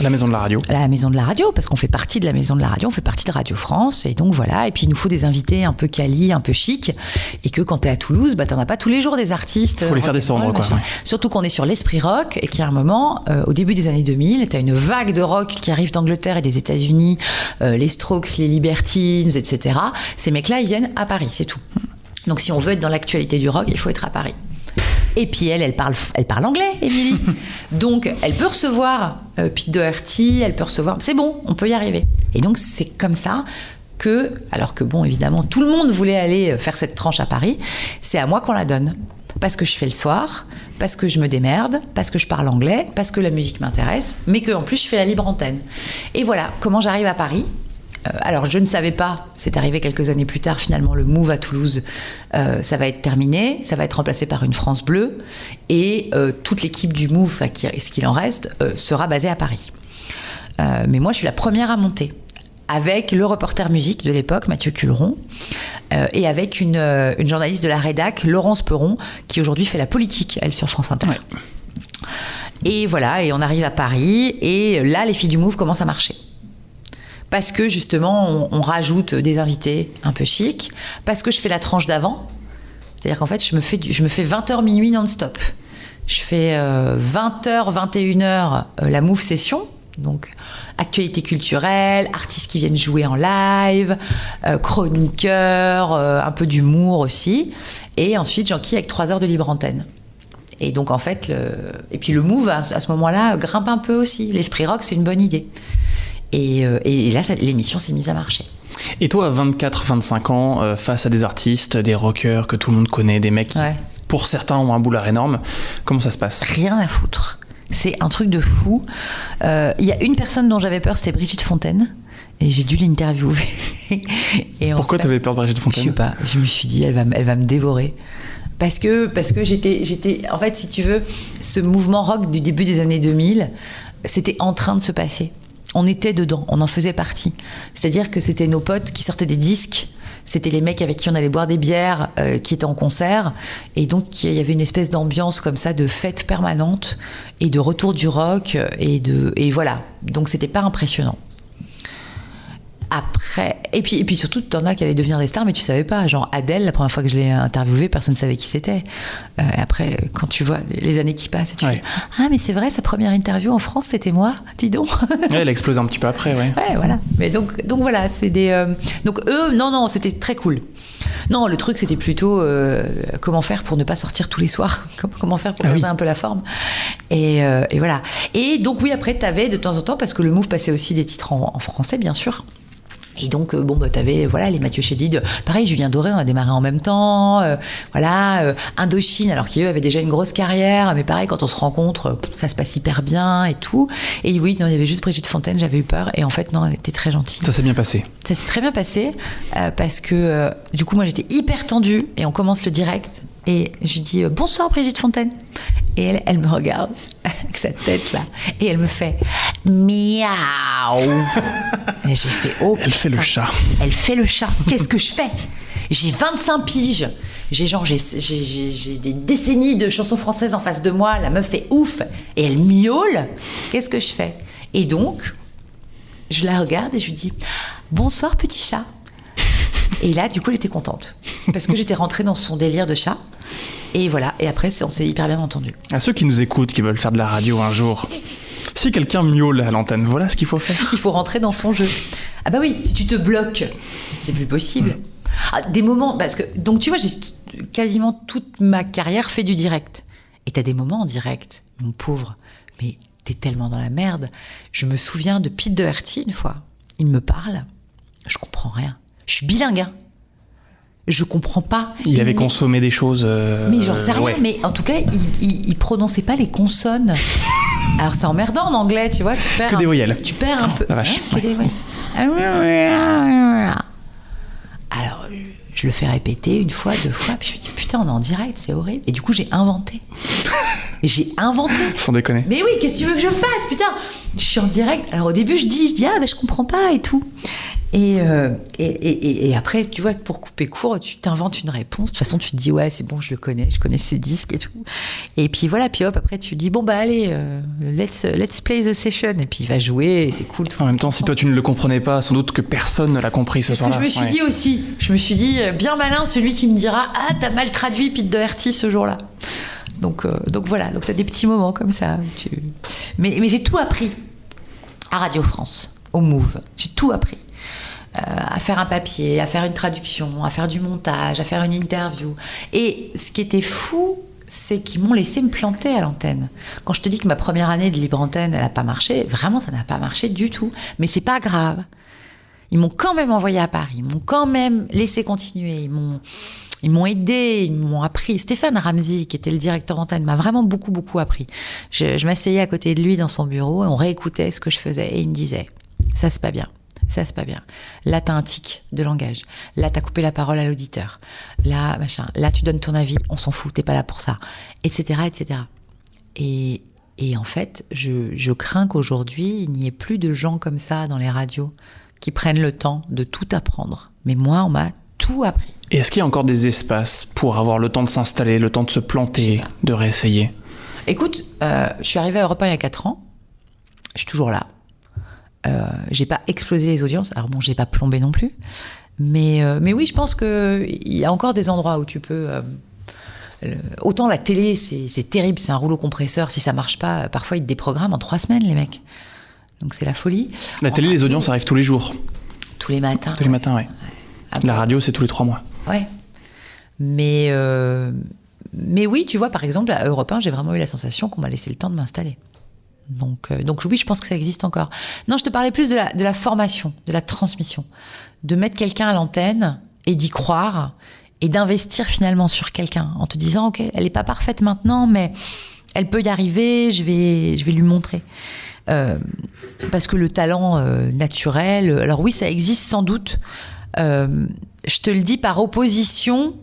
La maison de la radio. La maison de la radio, parce qu'on fait partie de la maison de la radio, on fait partie de Radio France. Et donc voilà. Et puis il nous faut des invités un peu quali, un peu chic. Et que quand t'es à Toulouse, t'en as pas tous les jours des artistes. Il faut les faire descendre, quoi. Ouais. Surtout qu'on est sur l'esprit rock et qu'il y a un moment, au début des années 2000, t'as une vague de rock qui arrive d'Angleterre et des États-Unis, les Strokes, les Libertines, etc. Ces mecs-là, ils viennent à Paris, c'est tout. Donc si on veut être dans l'actualité du rock, il faut être à Paris. Et puis elle parle anglais, Émilie. Donc elle peut recevoir Pete Doherty, elle peut recevoir... C'est bon, on peut y arriver. Et donc c'est comme ça que, alors que bon, évidemment, tout le monde voulait aller faire cette tranche à Paris, c'est à moi qu'on la donne. Parce que je fais le soir, parce que je me démerde, parce que je parle anglais, parce que la musique m'intéresse, mais qu'en plus je fais la libre antenne. Et voilà, comment j'arrive à Paris. Alors je ne savais pas, c'est arrivé quelques années plus tard, finalement le Move à Toulouse, ça va être terminé, ça va être remplacé par une France Bleue et toute l'équipe du Move, ce qu'il en reste, sera basée à Paris. Mais moi je suis la première à monter, avec le reporter musique de l'époque, Mathieu Culeron, et avec une journaliste de la rédac, Laurence Perron, qui aujourd'hui fait la politique, elle, sur France Inter. Ouais. Et voilà, et on arrive à Paris, et là les filles du Move commencent à marcher. Parce que justement, on rajoute des invités un peu chics, parce que je fais la tranche d'avant. C'est-à-dire qu'en fait, je me fais 20h minuit non-stop. Je fais 20h, 21h la Move Session, donc actualité culturelle, artistes qui viennent jouer en live, chroniqueurs, un peu d'humour aussi. Et ensuite, j'enquille avec 3 heures de libre antenne. Et donc en fait, et puis le Move, à ce moment-là, grimpe un peu aussi. L'esprit rock, c'est une bonne idée. Et là, l'émission s'est mise à marcher. Et toi, à 24-25 ans, face à des artistes, des rockers que tout le monde connaît, des mecs qui, pour certains, ont un boulard énorme, comment ça se passe ? Rien à foutre. C'est un truc de fou. Il y a une personne dont j'avais peur, c'était Brigitte Fontaine. Et j'ai dû l'interviewer. Pourquoi t'avais peur de Brigitte Fontaine ? Je sais pas. Je me suis dit, elle va me dévorer. Parce que j'étais... En fait, si tu veux, ce mouvement rock du début des années 2000, c'était en train de se passer. On était dedans, on en faisait partie. C'est-à-dire que c'était nos potes qui sortaient des disques, c'était les mecs avec qui on allait boire des bières, qui étaient en concert, et donc il y avait une espèce d'ambiance comme ça, de fête permanente, et de retour du rock, et voilà. Donc c'était pas impressionnant. après, et puis surtout, t'en as qui allaient devenir des stars, mais tu savais pas. Genre Adèle, la première fois que je l'ai interviewée, personne ne savait qui c'était. Après, quand tu vois les années qui passent, et tu Ouais. dis ah mais c'est vrai, sa première interview en France, c'était moi. Dis donc. Ouais, elle a explosé un petit peu après, ouais. Ouais, voilà. Mais donc voilà, c'est des. Donc eux, non, c'était très cool. Non, le truc, c'était plutôt comment faire pour ne pas sortir tous les soirs. Comment faire pour garder un peu la forme. Et voilà. Et donc oui, après, t'avais de temps en temps, parce que le Move passait aussi des titres en français, bien sûr. Et donc, t'avais les Mathieu Chédid, pareil, Julien Doré, on a démarré en même temps, Indochine, alors qu'eux avaient déjà une grosse carrière, mais pareil, quand on se rencontre, ça se passe hyper bien et tout. Et oui, non, il y avait juste Brigitte Fontaine, j'avais eu peur, et en fait, non, elle était très gentille. Ça s'est bien passé. Ça s'est très bien passé, parce que, du coup, moi, j'étais hyper tendue, et on commence le direct, et je lui dis bonsoir Brigitte Fontaine. Et elle me regarde avec sa tête là, et elle me fait miaou. Et j'ai fait oh. Elle fait le chat. Elle fait le chat. Qu'est-ce que je fais? J'ai 25 piges. J'ai des décennies de chansons françaises en face de moi. La meuf fait ouf et elle miaule. Qu'est-ce que je fais? Et donc, je la regarde et je lui dis bonsoir petit chat. Et là, du coup, elle était contente parce que j'étais rentrée dans son délire de chat. Et voilà, et après, on s'est hyper bien entendu. À ceux qui nous écoutent, qui veulent faire de la radio un jour, si quelqu'un miaule à l'antenne, voilà ce qu'il faut faire. Il faut rentrer dans son jeu. Ah bah oui, si tu te bloques, c'est plus possible. Des moments, parce que, donc tu vois, j'ai quasiment toute ma carrière fait du direct. Et t'as des moments en direct, mon pauvre, mais t'es tellement dans la merde. Je me souviens de Pete Doherty une fois. Il me parle, je comprends rien. Je suis bilingue, hein. Je comprends pas. Il avait consommé des choses. Mais j'en sais rien, ouais. mais en tout cas, il prononçait pas les consonnes. Alors c'est emmerdant en anglais, tu vois. Que des voyelles. Tu perds un peu. La vache. Que des voyelles. Alors je le fais répéter une fois, deux fois, puis je me dis putain, on est en direct, c'est horrible. Et du coup, j'ai inventé. Sans déconner. Mais oui, qu'est-ce que tu veux que je fasse, putain? Je suis en direct. Alors au début, je dis ah ben je comprends pas et tout. Et après, tu vois, pour couper court, tu t'inventes une réponse. De toute façon, tu te dis, ouais, c'est bon, je connais ses disques et tout. Et puis voilà, puis hop, après, tu dis, bon, bah allez, let's play the session. Et puis il va jouer, et c'est cool. En même temps, si toi tu ne le comprenais pas, sans doute que personne ne l'a compris ce soir-là. Je me suis dit aussi. Je me suis dit, bien malin, celui qui me dira, ah, t'as mal traduit Pete Doherty ce jour-là. Donc voilà, donc t'as des petits moments comme ça. Mais j'ai tout appris à Radio France, au Move. J'ai tout appris. À faire un papier, à faire une traduction, à faire du montage, à faire une interview. Et ce qui était fou, c'est qu'ils m'ont laissé me planter à l'antenne. Quand je te dis que ma première année de libre antenne, elle n'a pas marché, vraiment, ça n'a pas marché du tout. Mais c'est pas grave. Ils m'ont quand même envoyé à Paris, ils m'ont quand même laissé continuer, ils m'ont aidé, ils m'ont appris. Stéphane Ramsey, qui était le directeur d'antenne, m'a vraiment beaucoup, beaucoup appris. Je m'asseyais à côté de lui dans son bureau et on réécoutait ce que je faisais. Et il me disait, ça c'est pas bien. Ça, c'est pas bien. Là, t'as un tic de langage. Là, t'as coupé la parole à l'auditeur. Là, machin. Là, tu donnes ton avis. On s'en fout. T'es pas là pour ça. Etc., etc. Et en fait, je crains qu'aujourd'hui, il n'y ait plus de gens comme ça dans les radios qui prennent le temps de tout apprendre. Mais moi, on m'a tout appris. Et est-ce qu'il y a encore des espaces pour avoir le temps de s'installer, le temps de se planter, de réessayer? Écoute, je suis arrivée à Europe 1 il y a 4 ans. Je suis toujours là. J'ai pas explosé les audiences. Alors bon, j'ai pas plombé non plus. Mais oui, je pense qu'il y a encore des endroits où tu peux... autant la télé, c'est terrible, c'est un rouleau compresseur. Si ça marche pas, parfois ils te déprogramment en 3 semaines, les mecs. Donc c'est la folie. La télé, les audiences arrivent tous les jours. Tous les matins. Tous les matins, ouais. La radio, c'est tous les 3 mois. Ouais. Mais oui, tu vois, par exemple, à Europe 1, j'ai vraiment eu la sensation qu'on m'a laissé le temps de m'installer. Donc oui, je pense que ça existe encore. Non, je te parlais plus de la formation, de la transmission. De mettre quelqu'un à l'antenne et d'y croire et d'investir finalement sur quelqu'un en te disant, ok, elle n'est pas parfaite maintenant, mais elle peut y arriver, je vais lui montrer. Parce que le talent naturel, alors oui, ça existe sans doute. Je te le dis par opposition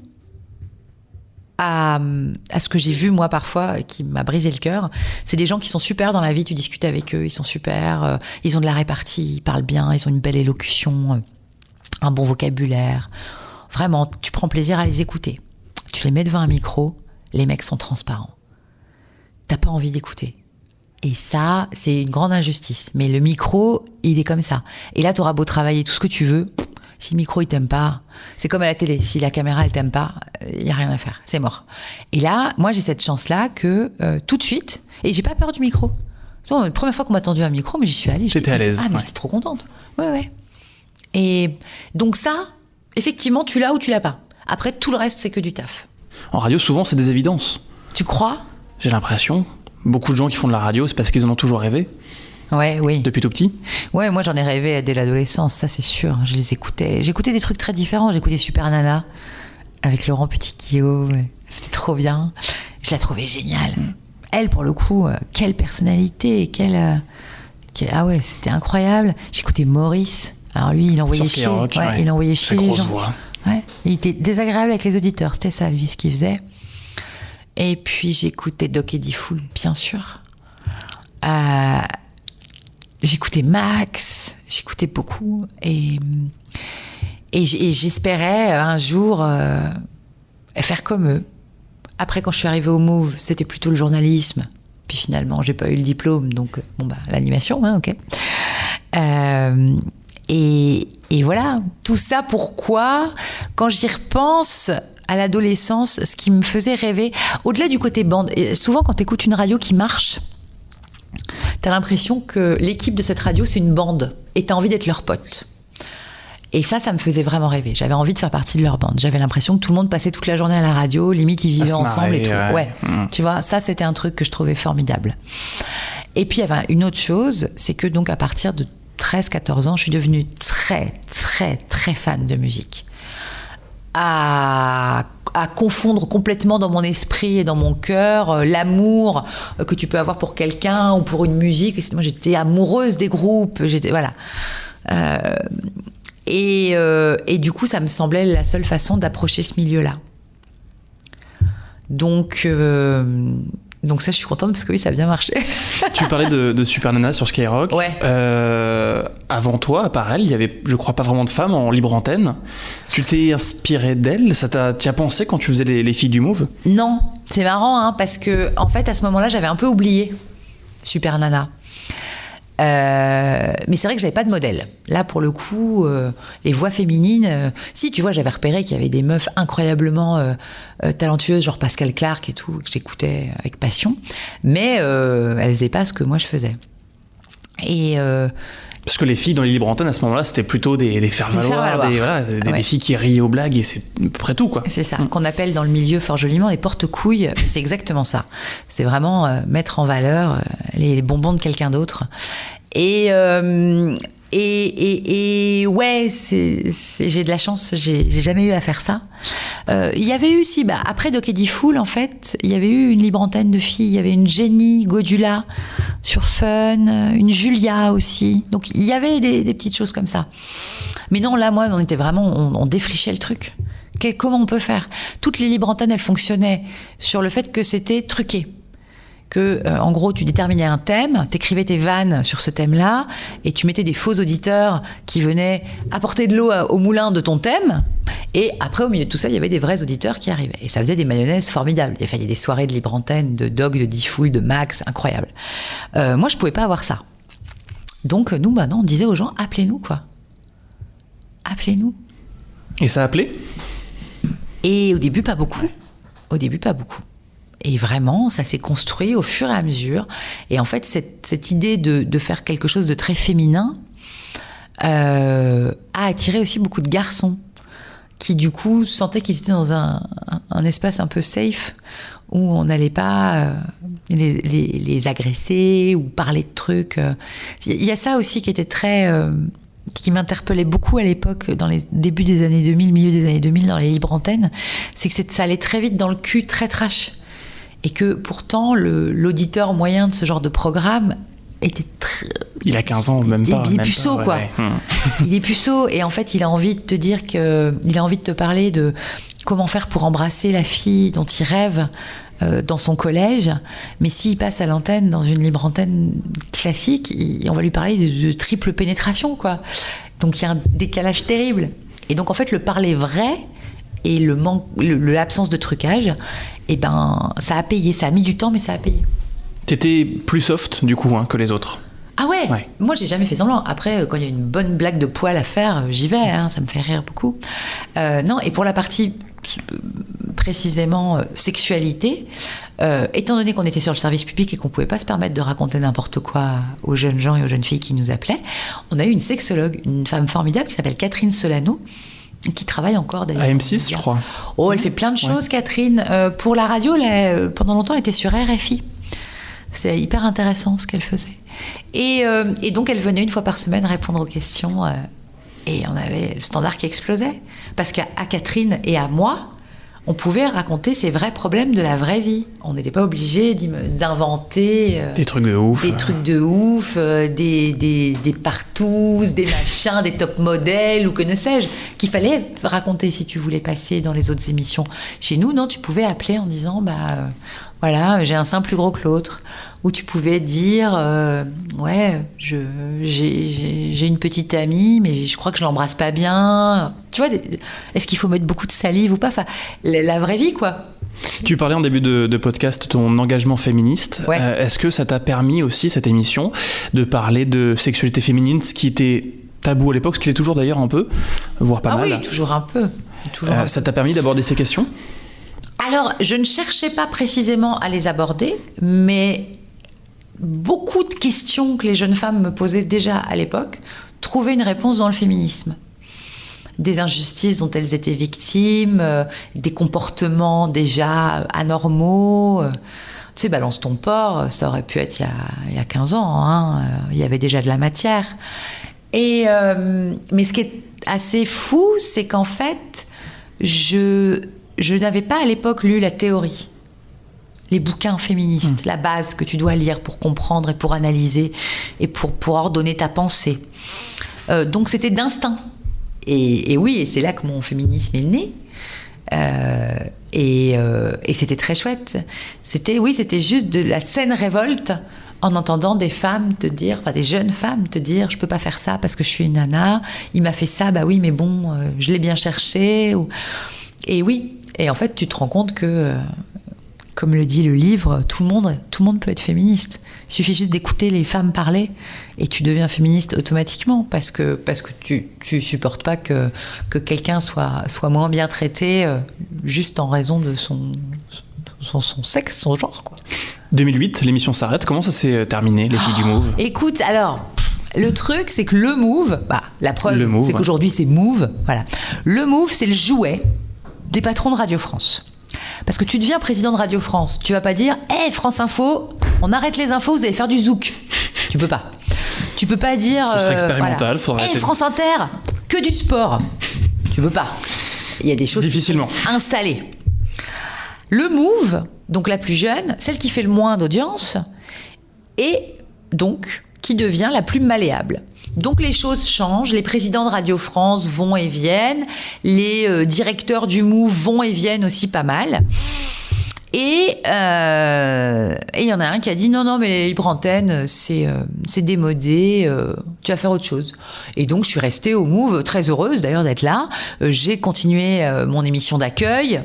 à ce que j'ai vu moi parfois, qui m'a brisé le cœur. C'est des gens qui sont super dans la vie, tu discutes avec eux, ils sont super, ils ont de la répartie, ils parlent bien, ils ont une belle élocution, un bon vocabulaire. Vraiment, tu prends plaisir à les écouter. Tu les mets devant un micro, les mecs sont transparents. T'as pas envie d'écouter. Et ça, c'est une grande injustice. Mais le micro, il est comme ça. Et là, t'auras beau travailler tout ce que tu veux, si le micro, il t'aime pas, c'est comme à la télé. Si la caméra, elle t'aime pas, il y a rien à faire. C'est mort. Et là, moi, j'ai cette chance-là que tout de suite, et j'ai pas peur du micro. Non, la première fois qu'on m'a tendu un micro, mais j'y suis allée. J'étais à l'aise. Ah, mais j'étais trop contente. Ouais. Et donc ça, effectivement, tu l'as ou tu l'as pas. Après, tout le reste, c'est que du taf. En radio, souvent, c'est des évidences. Tu crois ? J'ai l'impression. Beaucoup de gens qui font de la radio, c'est parce qu'ils en ont toujours rêvé. Ouais, oui. Depuis tout petit. Ouais, moi j'en ai rêvé dès l'adolescence, ça c'est sûr. Je les écoutais. J'écoutais des trucs très différents. J'écoutais Super Nana avec Laurent Petit-Guillaume. C'était trop bien. Je la trouvais géniale. Elle, pour le coup, quelle personnalité, ah ouais, c'était incroyable. J'écoutais Maurice. Alors lui, il envoyait chier. Il envoyait chier les gens. Grosse voix. Ouais. Il était désagréable avec les auditeurs. C'était ça, lui, ce qu'il faisait. Et puis j'écoutais Doc Eddie Fool, bien sûr. J'écoutais Max, j'écoutais beaucoup. Et j'espérais un jour faire comme eux. Après, quand je suis arrivée au Move, c'était plutôt le journalisme. Puis finalement, j'ai pas eu le diplôme, donc l'animation, hein, ok. Et voilà, tout ça pourquoi, quand j'y repense à l'adolescence, ce qui me faisait rêver, au-delà du côté bande, et souvent quand tu écoutes une radio qui marche, t'as l'impression que l'équipe de cette radio, c'est une bande, et t'as envie d'être leur pote. Et ça me faisait vraiment rêver. J'avais envie de faire partie de leur bande. J'avais l'impression que tout le monde passait toute la journée à la radio, limite ils vivaient ensemble et tout. Ouais. Tu vois, ça c'était un truc que je trouvais formidable. Et puis il y avait une autre chose, c'est que donc à partir de 13-14 ans, je suis devenue très, très, très fan de musique. À confondre complètement dans mon esprit et dans mon cœur l'amour que tu peux avoir pour quelqu'un ou pour une musique. Moi, j'étais amoureuse des groupes. Voilà. Et du coup, ça me semblait la seule façon d'approcher ce milieu-là. Donc ça, je suis contente parce que oui, ça a bien marché. Tu parlais de Super Nana sur Skyrock. Ouais. Avant toi, à part elle, il y avait, je crois, pas vraiment de femmes en libre antenne. Tu t'es inspiré d'elle ? Tu as pensé quand tu faisais les filles du Move ? Non, c'est marrant, hein, parce que en fait, à ce moment-là, j'avais un peu oublié Super Nana. Mais c'est vrai que j'avais pas de modèle. Là, pour le coup, les voix féminines, si, tu vois, j'avais repéré qu'il y avait des meufs incroyablement talentueuses, genre Pascal Clark et tout, que j'écoutais avec passion, mais elles faisaient pas ce que moi je faisais. Et parce que les filles dans les libres antennes à ce moment-là, c'était plutôt des faire-valoir, des filles qui riaient aux blagues, et c'est à peu près tout, quoi. C'est ça, qu'on appelle dans le milieu fort joliment des porte-couilles. C'est exactement ça. C'est vraiment mettre en valeur les bonbons de quelqu'un d'autre. Et ouais, j'ai de la chance, j'ai jamais eu à faire ça. Il y avait eu aussi, après Doc Eddie Fool, en fait, il y avait eu une libre antenne de filles. Il y avait une Jenny Godula sur Fun, une Julia aussi. Donc il y avait des petites choses comme ça. Mais non, là, moi, on était vraiment, on défrichait le truc. Comment on peut faire ? Toutes les libres antennes, elles fonctionnaient sur le fait que c'était truqué. Que, en gros, tu déterminais un thème, t'écrivais tes vannes sur ce thème-là, et tu mettais des faux auditeurs qui venaient apporter de l'eau au moulin de ton thème, et après, au milieu de tout ça, il y avait des vrais auditeurs qui arrivaient. Et ça faisait des mayonnaises formidables. Il y avait des soirées de libre antenne, de Dog, de Diffoul, de Max, incroyable. Moi, je pouvais pas avoir ça. Donc, nous, non, on disait aux gens, appelez-nous, quoi. Appelez-nous. Et ça appelait ? Et au début, pas beaucoup. Et vraiment, ça s'est construit au fur et à mesure. Et en fait, cette idée de faire quelque chose de très féminin a attiré aussi beaucoup de garçons qui, du coup, sentaient qu'ils étaient dans un espace un peu safe où on n'allait pas les agresser ou parler de trucs. Il y a ça aussi qui était qui m'interpellait beaucoup à l'époque, dans les débuts des années 2000, milieu des années 2000, dans les libres antennes, c'est que ça allait très vite dans le cul, très trash. Et que pourtant, l'auditeur moyen de ce genre de programme était il a 15 ans, même pas. Il est puceau, quoi. Ouais. Il est puceau, et en fait, il a envie de te dire il a envie de te parler de comment faire pour embrasser la fille dont il rêve dans son collège. Mais s'il passe à l'antenne, dans une libre antenne classique, on va lui parler de triple pénétration, quoi. Donc, il y a un décalage terrible. Et donc, en fait, le parler vrai et l'absence de trucage, ça a payé. Ça a mis du temps, mais ça a payé. T'étais plus soft, du coup, que les autres. Ah ouais, Ouais. Moi j'ai jamais fait semblant. Après, quand il y a une bonne blague de poil à faire, j'y vais, ça me fait rire beaucoup. Non, et pour la partie précisément sexualité, étant donné qu'on était sur le service public et qu'on pouvait pas se permettre de raconter n'importe quoi aux jeunes gens et aux jeunes filles qui nous appelaient, on a eu une sexologue, une femme formidable qui s'appelle Catherine Solano, qui travaille encore d'ailleurs. À M6, je crois. Oh, elle fait plein de choses, Catherine. Pour la radio, pendant longtemps, elle était sur RFI. C'est hyper intéressant ce qu'elle faisait. Et donc, elle venait une fois par semaine répondre aux questions. Et on avait le standard qui explosait. Parce qu'à Catherine et à moi, on pouvait raconter ses vrais problèmes de la vraie vie. On n'était pas obligé d'inventer... Des trucs de ouf. Des trucs de ouf, des partouzes, des machins, des top modèles ou que ne sais-je, qu'il fallait raconter si tu voulais passer dans les autres émissions. Chez nous, non, tu pouvais appeler en disant... voilà, j'ai un sein plus gros que l'autre. Ou tu pouvais dire, j'ai une petite amie, mais je crois que je l'embrasse pas bien. Tu vois, est-ce qu'il faut mettre beaucoup de salive ou pas? Enfin, la vraie vie, quoi. Tu parlais en début de podcast de ton engagement féministe. Ouais. Est-ce que ça t'a permis aussi, cette émission, de parler de sexualité féminine, ce qui était tabou à l'époque, ce qui l'est toujours d'ailleurs un peu, voire pas mal. Ah oui, toujours un peu. Ça t'a permis d'aborder ces questions? Alors, je ne cherchais pas précisément à les aborder, mais beaucoup de questions que les jeunes femmes me posaient déjà à l'époque trouvaient une réponse dans le féminisme. Des injustices dont elles étaient victimes, des comportements déjà anormaux. Tu sais, balance ton porc, ça aurait pu être il y a 15 ans. Il y avait déjà de la matière. Mais ce qui est assez fou, c'est qu'en fait, je n'avais pas à l'époque lu la théorie, les bouquins féministes, la base que tu dois lire pour comprendre et pour analyser et pour ordonner ta pensée. Donc c'était d'instinct. Et oui, et c'est là que mon féminisme est né. Et c'était très chouette. C'était juste de la saine révolte en entendant des femmes te dire, enfin des jeunes femmes te dire, je peux pas faire ça parce que je suis une nana. Il m'a fait ça, bah oui, mais bon, je l'ai bien cherché. Et oui. Et en fait, tu te rends compte que, comme le dit le livre, tout le monde peut être féministe. Il suffit juste d'écouter les femmes parler et tu deviens féministe automatiquement parce que tu supportes pas que quelqu'un soit moins bien traité juste en raison de son sexe, son genre, quoi. 2008, l'émission s'arrête. Comment ça s'est terminé, les filles du Move? Écoute, alors... Le truc, c'est que le Move, la preuve, c'est qu'aujourd'hui c'est Move. Voilà. Le Move, c'est le jouet des patrons de Radio France. Parce que tu deviens président de Radio France, tu vas pas dire « Hey, France Info, on arrête les infos, vous allez faire du zouk ». Tu peux pas. Tu peux pas dire... Ce serait expérimental, faudrait... Hey, France Inter, que du sport ». Tu peux pas. Il y a des choses difficilement installées. Le Move, donc la plus jeune, celle qui fait le moins d'audience, et donc... qui devient la plus malléable. Donc les choses changent, les présidents de Radio France vont et viennent, les directeurs du Move vont et viennent aussi pas mal. Et il y en a un qui a dit non, mais les libres antennes, c'est démodé, tu vas faire autre chose. Et donc je suis restée au Move, très heureuse d'ailleurs d'être là. J'ai continué mon émission d'accueil.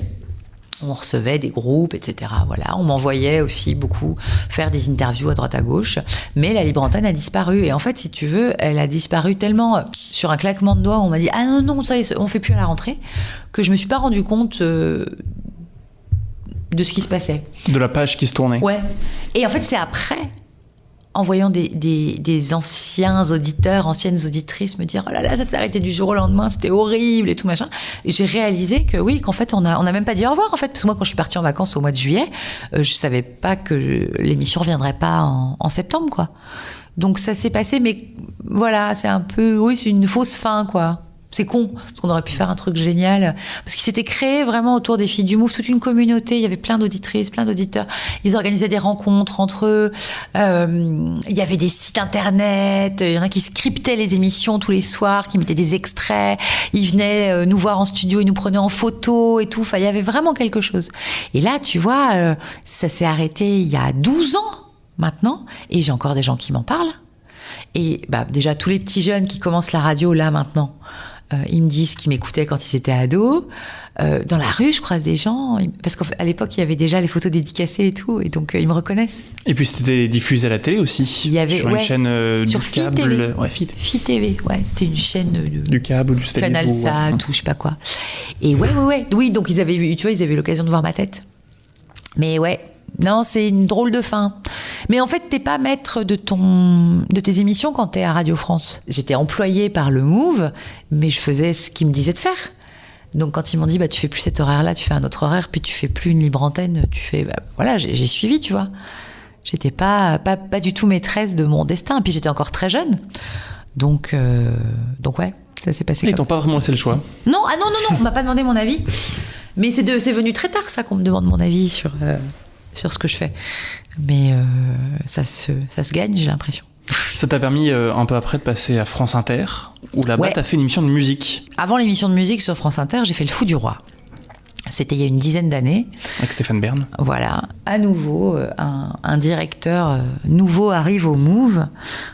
On recevait des groupes, etc. Voilà. On m'envoyait aussi beaucoup faire des interviews à droite à gauche. Mais la libre antenne a disparu. Et en fait, si tu veux, elle a disparu tellement sur un claquement de doigts. On m'a dit « Ah non, ça y est, on fait plus à la rentrée », que je me suis pas rendu compte de ce qui se passait. De la page qui se tournait. Ouais. Et en fait, c'est après, en voyant des anciens auditeurs, anciennes auditrices me dire « Oh là là, ça s'est arrêté du jour au lendemain, c'était horrible et tout machin », et j'ai réalisé que oui, qu'en fait, on a même pas dit au revoir, en fait, parce que moi, quand je suis partie en vacances au mois de juillet, je savais pas que l'émission reviendrait pas en septembre, quoi. Donc ça s'est passé, mais voilà, c'est un peu, oui, c'est une fausse fin, quoi. C'est con, parce qu'on aurait pu faire un truc génial. Parce qu'il s'était créé vraiment autour des filles du Move toute une communauté. Il y avait plein d'auditrices, plein d'auditeurs. Ils organisaient des rencontres entre eux. Il y avait des sites internet. Il y en a qui scriptaient les émissions tous les soirs, qui mettaient des extraits. Ils venaient nous voir en studio, ils nous prenaient en photo et tout. Enfin, il y avait vraiment quelque chose. Et là, tu vois, ça s'est arrêté il y a 12 ans maintenant. Et j'ai encore des gens qui m'en parlent. Et déjà, tous les petits jeunes qui commencent la radio là maintenant, Ils me disent qu'ils m'écoutaient quand ils étaient ados. Dans la rue, je croise des gens, parce qu'à l'époque, il y avait déjà les photos dédicacées et tout, et donc ils me reconnaissent. Et puis c'était diffusé à la télé aussi. Il y avait, sur une chaîne sur du Phi câble. TV. Ouais, Phi TV, ouais, c'était une chaîne du câble ou du satellite. Canal Sat, ou je sais pas quoi. Et ouais. Oui, donc ils avaient eu l'occasion de voir ma tête. Mais ouais, non, c'est une drôle de fin. Mais en fait, t'es pas maître de tes émissions quand t'es à Radio France. J'étais employée par le Move, mais je faisais ce qu'ils me disaient de faire. Donc quand ils m'ont dit tu fais plus cet horaire-là, tu fais un autre horaire, puis tu fais plus une libre antenne, tu fais voilà, j'ai suivi, tu vois. J'étais pas du tout maîtresse de mon destin, puis j'étais encore très jeune. Donc ouais, ça s'est passé. Ils t'ont pas vraiment laissé le choix. Non, on m'a pas demandé mon avis. Mais c'est venu très tard ça qu'on me demande mon avis sur ce que je fais. Mais ça se gagne, j'ai l'impression. Ça t'a permis un peu après de passer à France Inter, où là-bas t'as fait une émission de musique. Avant l'émission de musique sur France Inter, j'ai fait Le Fou du Roi. C'était il y a une dizaine d'années. Avec Stéphane Bern. Voilà. À nouveau, un directeur nouveau arrive au Move,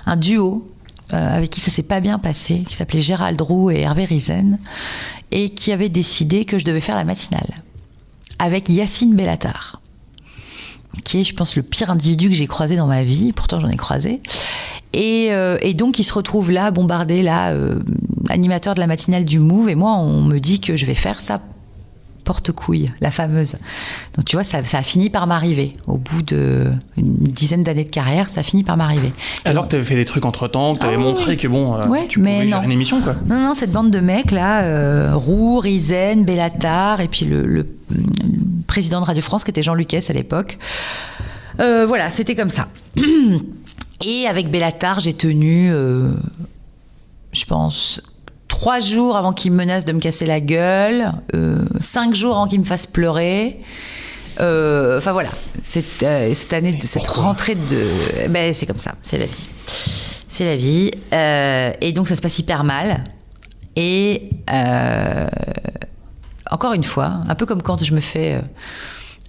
un duo avec qui ça s'est pas bien passé, qui s'appelait Gérald Roux et Hervé Rizen, et qui avait décidé que je devais faire la matinale avec Yacine Bellatar, qui est, je pense, le pire individu que j'ai croisé dans ma vie. Pourtant, j'en ai croisé. Et donc, il se retrouve là, bombardé, animateur de la matinale du Move. Et moi, on me dit que je vais faire ça porte-couille, la fameuse. Donc, tu vois, ça a fini par m'arriver. Au bout d'une dizaine d'années de carrière, ça a fini par m'arriver. Alors que tu avais fait des trucs entre-temps, que tu avais montré que tu pouvais gérer une émission, quoi. Non, cette bande de mecs, là, Roux, Rizen, Bellatar, et puis le président de Radio France, qui était Jean Lucas à l'époque. Voilà, c'était comme ça. Et avec Bellatar, j'ai tenu, je pense, 3 jours avant qu'il me menace de me casser la gueule, 5 jours avant qu'il me fasse pleurer. Enfin voilà, cette année, cette rentrée de... Ben, c'est comme ça, c'est la vie. C'est la vie. Et donc ça se passe hyper mal. Et encore une fois, un peu comme quand je me fais...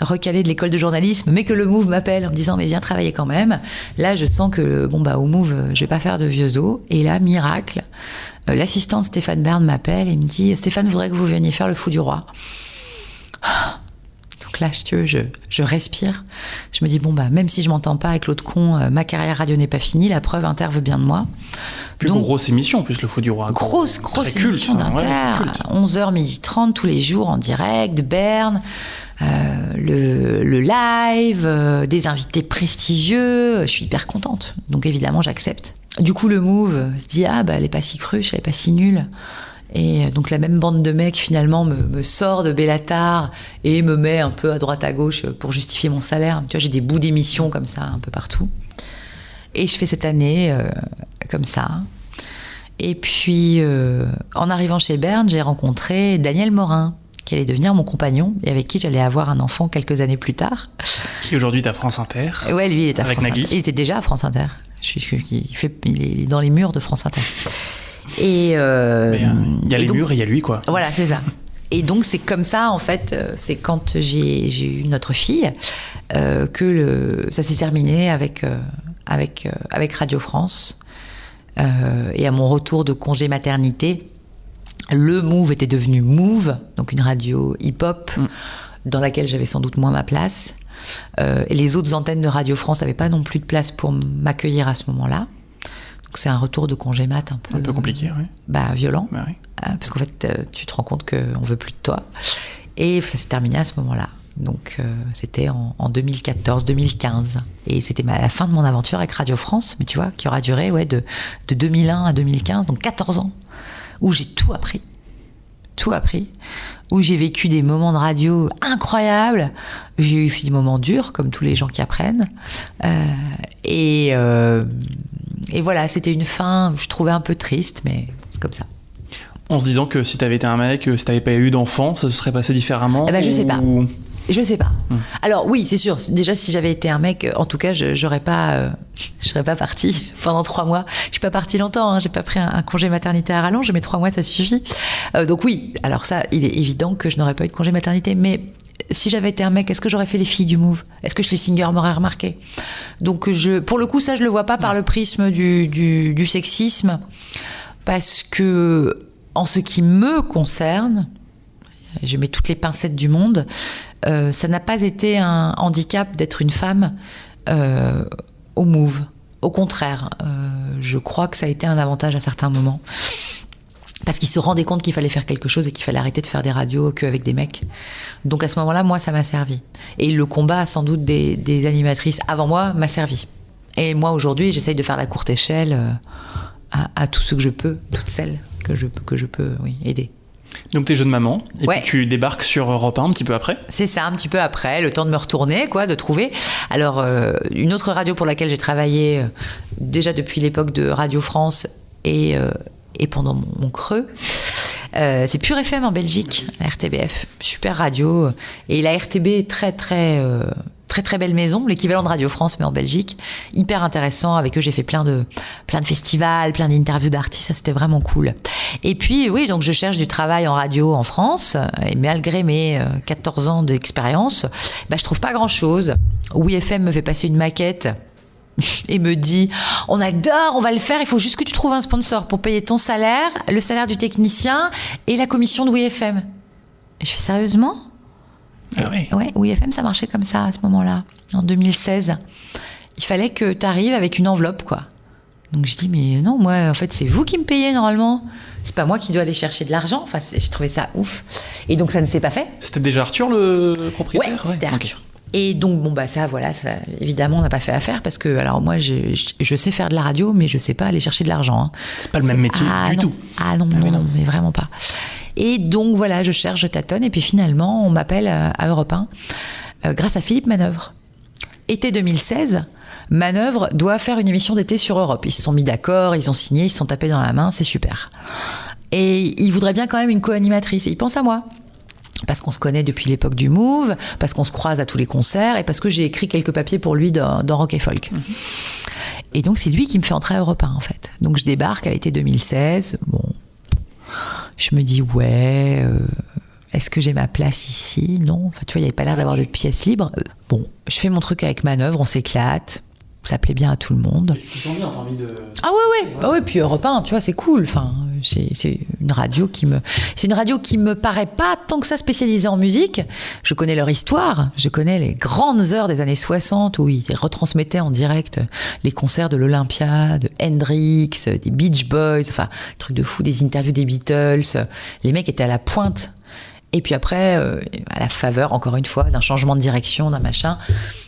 recaler de l'école de journalisme, mais que le Move m'appelle en me disant mais viens travailler quand même. Là, je sens que au Move, je vais pas faire de vieux os. Et là, miracle, l'assistante Stéphane Bern m'appelle et me dit Stéphane voudrait que vous veniez faire Le Fou du Roi. Donc là, je respire. Je me dis même si je m'entends pas avec l'autre con, ma carrière radio n'est pas finie. La preuve, Inter veut bien de moi. Donc, grosse émission en plus, Le Fou du Roi. Grosse émission d'Inter. 11h, 12h30 tous les jours en direct, de Berne. Le live, des invités prestigieux, je suis hyper contente. Donc évidemment, j'accepte. Du coup, le Move se dit elle est pas si cruche, elle est pas si nulle. Et donc la même bande de mecs finalement me sort de Bellatar et me met un peu à droite à gauche pour justifier mon salaire. Tu vois, j'ai des bouts d'émissions comme ça un peu partout. Et je fais cette année comme ça. Et puis en arrivant chez Bern, j'ai rencontré Daniel Morin, qui allait devenir mon compagnon et avec qui j'allais avoir un enfant quelques années plus tard. Qui aujourd'hui est à France Inter. Ouais, lui, il est à avec France Nagui. Inter. Il était déjà à France Inter. Il est dans les murs de France Inter. Et il y a les murs et il y a lui, quoi. Voilà, c'est ça. Et donc c'est comme ça, en fait, c'est quand j'ai eu notre fille que ça s'est terminé avec Radio France. Et à mon retour de congé maternité, le Move était devenu Move, donc une radio hip-hop dans laquelle j'avais sans doute moins ma place. Et les autres antennes de Radio France n'avaient pas non plus de place pour m'accueillir à ce moment-là. Donc c'est un retour de congé mat un peu compliqué, oui. Violent. Bah oui. Parce qu'en fait, tu te rends compte qu'on ne veut plus de toi. Et ça s'est terminé à ce moment-là. Donc c'était en 2014-2015. Et c'était la fin de mon aventure avec Radio France, mais tu vois, qui aura duré de 2001 à 2015, donc 14 ans, où j'ai tout appris, où j'ai vécu des moments de radio incroyables. J'ai eu aussi des moments durs, comme tous les gens qui apprennent. Et voilà, c'était une fin, je trouvais un peu triste, mais c'est comme ça. En se disant que si t'avais été un mec, si t'avais pas eu d'enfant, ça se serait passé différemment. Je sais pas. Je sais pas. Alors oui, c'est sûr. Déjà, si j'avais été un mec, en tout cas, je serais pas partie pendant 3 mois. Je suis pas partie longtemps. Hein. J'ai pas pris un congé maternité à rallonge, mais 3 mois, ça suffit. Donc oui. Alors ça, il est évident que je n'aurais pas eu de congé maternité. Mais si j'avais été un mec, est-ce que j'aurais fait les filles du Move ? Est-ce que Schlesinger m'aurait remarqué ? Donc pour le coup, ça, je le vois pas par le prisme du sexisme, parce que en ce qui me concerne, je mets toutes les pincettes du monde, ça n'a pas été un handicap d'être une femme au Move. Au contraire, je crois que ça a été un avantage à certains moments. Parce qu'ils se rendaient compte qu'il fallait faire quelque chose et qu'il fallait arrêter de faire des radios qu'avec des mecs. Donc à ce moment-là, moi, ça m'a servi. Et le combat, sans doute, des animatrices avant moi m'a servi. Et moi, aujourd'hui, j'essaye de faire la courte échelle à tous ceux que je peux, toutes celles que je peux aider. Donc t'es jeune maman, et Ouais. puis tu débarques sur Europe 1 un petit peu après. C'est ça, un petit peu après, le temps de me retourner, de trouver. Alors, une autre radio pour laquelle j'ai travaillé déjà depuis l'époque de Radio France et pendant mon creux, c'est Pure FM en Belgique, la RTBF, super radio. Et la RTB est très très belle maison, l'équivalent de Radio France mais en Belgique, hyper intéressant. Avec eux, j'ai fait plein de festivals, plein d'interviews d'artistes, ça c'était vraiment cool. Et puis oui, donc je cherche du travail en radio en France, et malgré mes 14 ans d'expérience, je trouve pas grand chose. Oui FM me fait passer une maquette et me dit on adore, on va le faire, il faut juste que tu trouves un sponsor pour payer ton salaire, le salaire du technicien et la commission de Oui FM. Et je fais sérieusement? Ah oui. Ouais, Oui FM, ça marchait comme ça à ce moment-là, en 2016. Il fallait que tu arrives avec une enveloppe, quoi. Donc je dis, mais non, moi, en fait, c'est vous qui me payez normalement. C'est pas moi qui dois aller chercher de l'argent. Enfin, je trouvais ça ouf. Et donc, ça ne s'est pas fait. C'était déjà Arthur le propriétaire? Ouais, c'était ok. Arthur. Et donc, ça, évidemment, on n'a pas fait affaire parce que, alors moi, je sais faire de la radio, mais je sais pas aller chercher de l'argent. Hein. C'est pas le même métier du non. tout. Ah non, mais vraiment pas. Et donc, voilà, je cherche, je tâtonne. Et puis finalement, on m'appelle à Europe 1 grâce à Philippe Manœuvre. Été 2016, Manœuvre doit faire une émission d'été sur Europe. Ils se sont mis d'accord, ils ont signé, ils se sont tapés dans la main, c'est super. Et ils voudraient bien quand même une co-animatrice. Et ils pensent à moi. Parce qu'on se connaît depuis l'époque du Move, parce qu'on se croise à tous les concerts, et parce que j'ai écrit quelques papiers pour lui dans Rock et Folk. Et donc, c'est lui qui me fait entrer à Europe 1, en fait. Donc, je débarque à l'été 2016. Bon, je me dis, est-ce que j'ai ma place ici? Non. Enfin, tu vois, il n'y avait pas l'air d'avoir de pièces libres. Bon, je fais mon truc avec Manœuvre, on s'éclate. Ça plaît bien à tout le monde. Tu sens bien, t'as envie de... Ah ouais. Puis Europe 1, tu vois, c'est cool. Enfin, c'est une radio qui me paraît pas tant que ça spécialisée en musique. Je connais leur histoire. Je connais les grandes heures des années 60 où ils retransmettaient en direct les concerts de l'Olympia, de Hendrix, des Beach Boys, enfin, truc de fou, des interviews des Beatles. Les mecs étaient à la pointe. Et puis après, à la faveur, encore une fois, d'un changement de direction, d'un machin,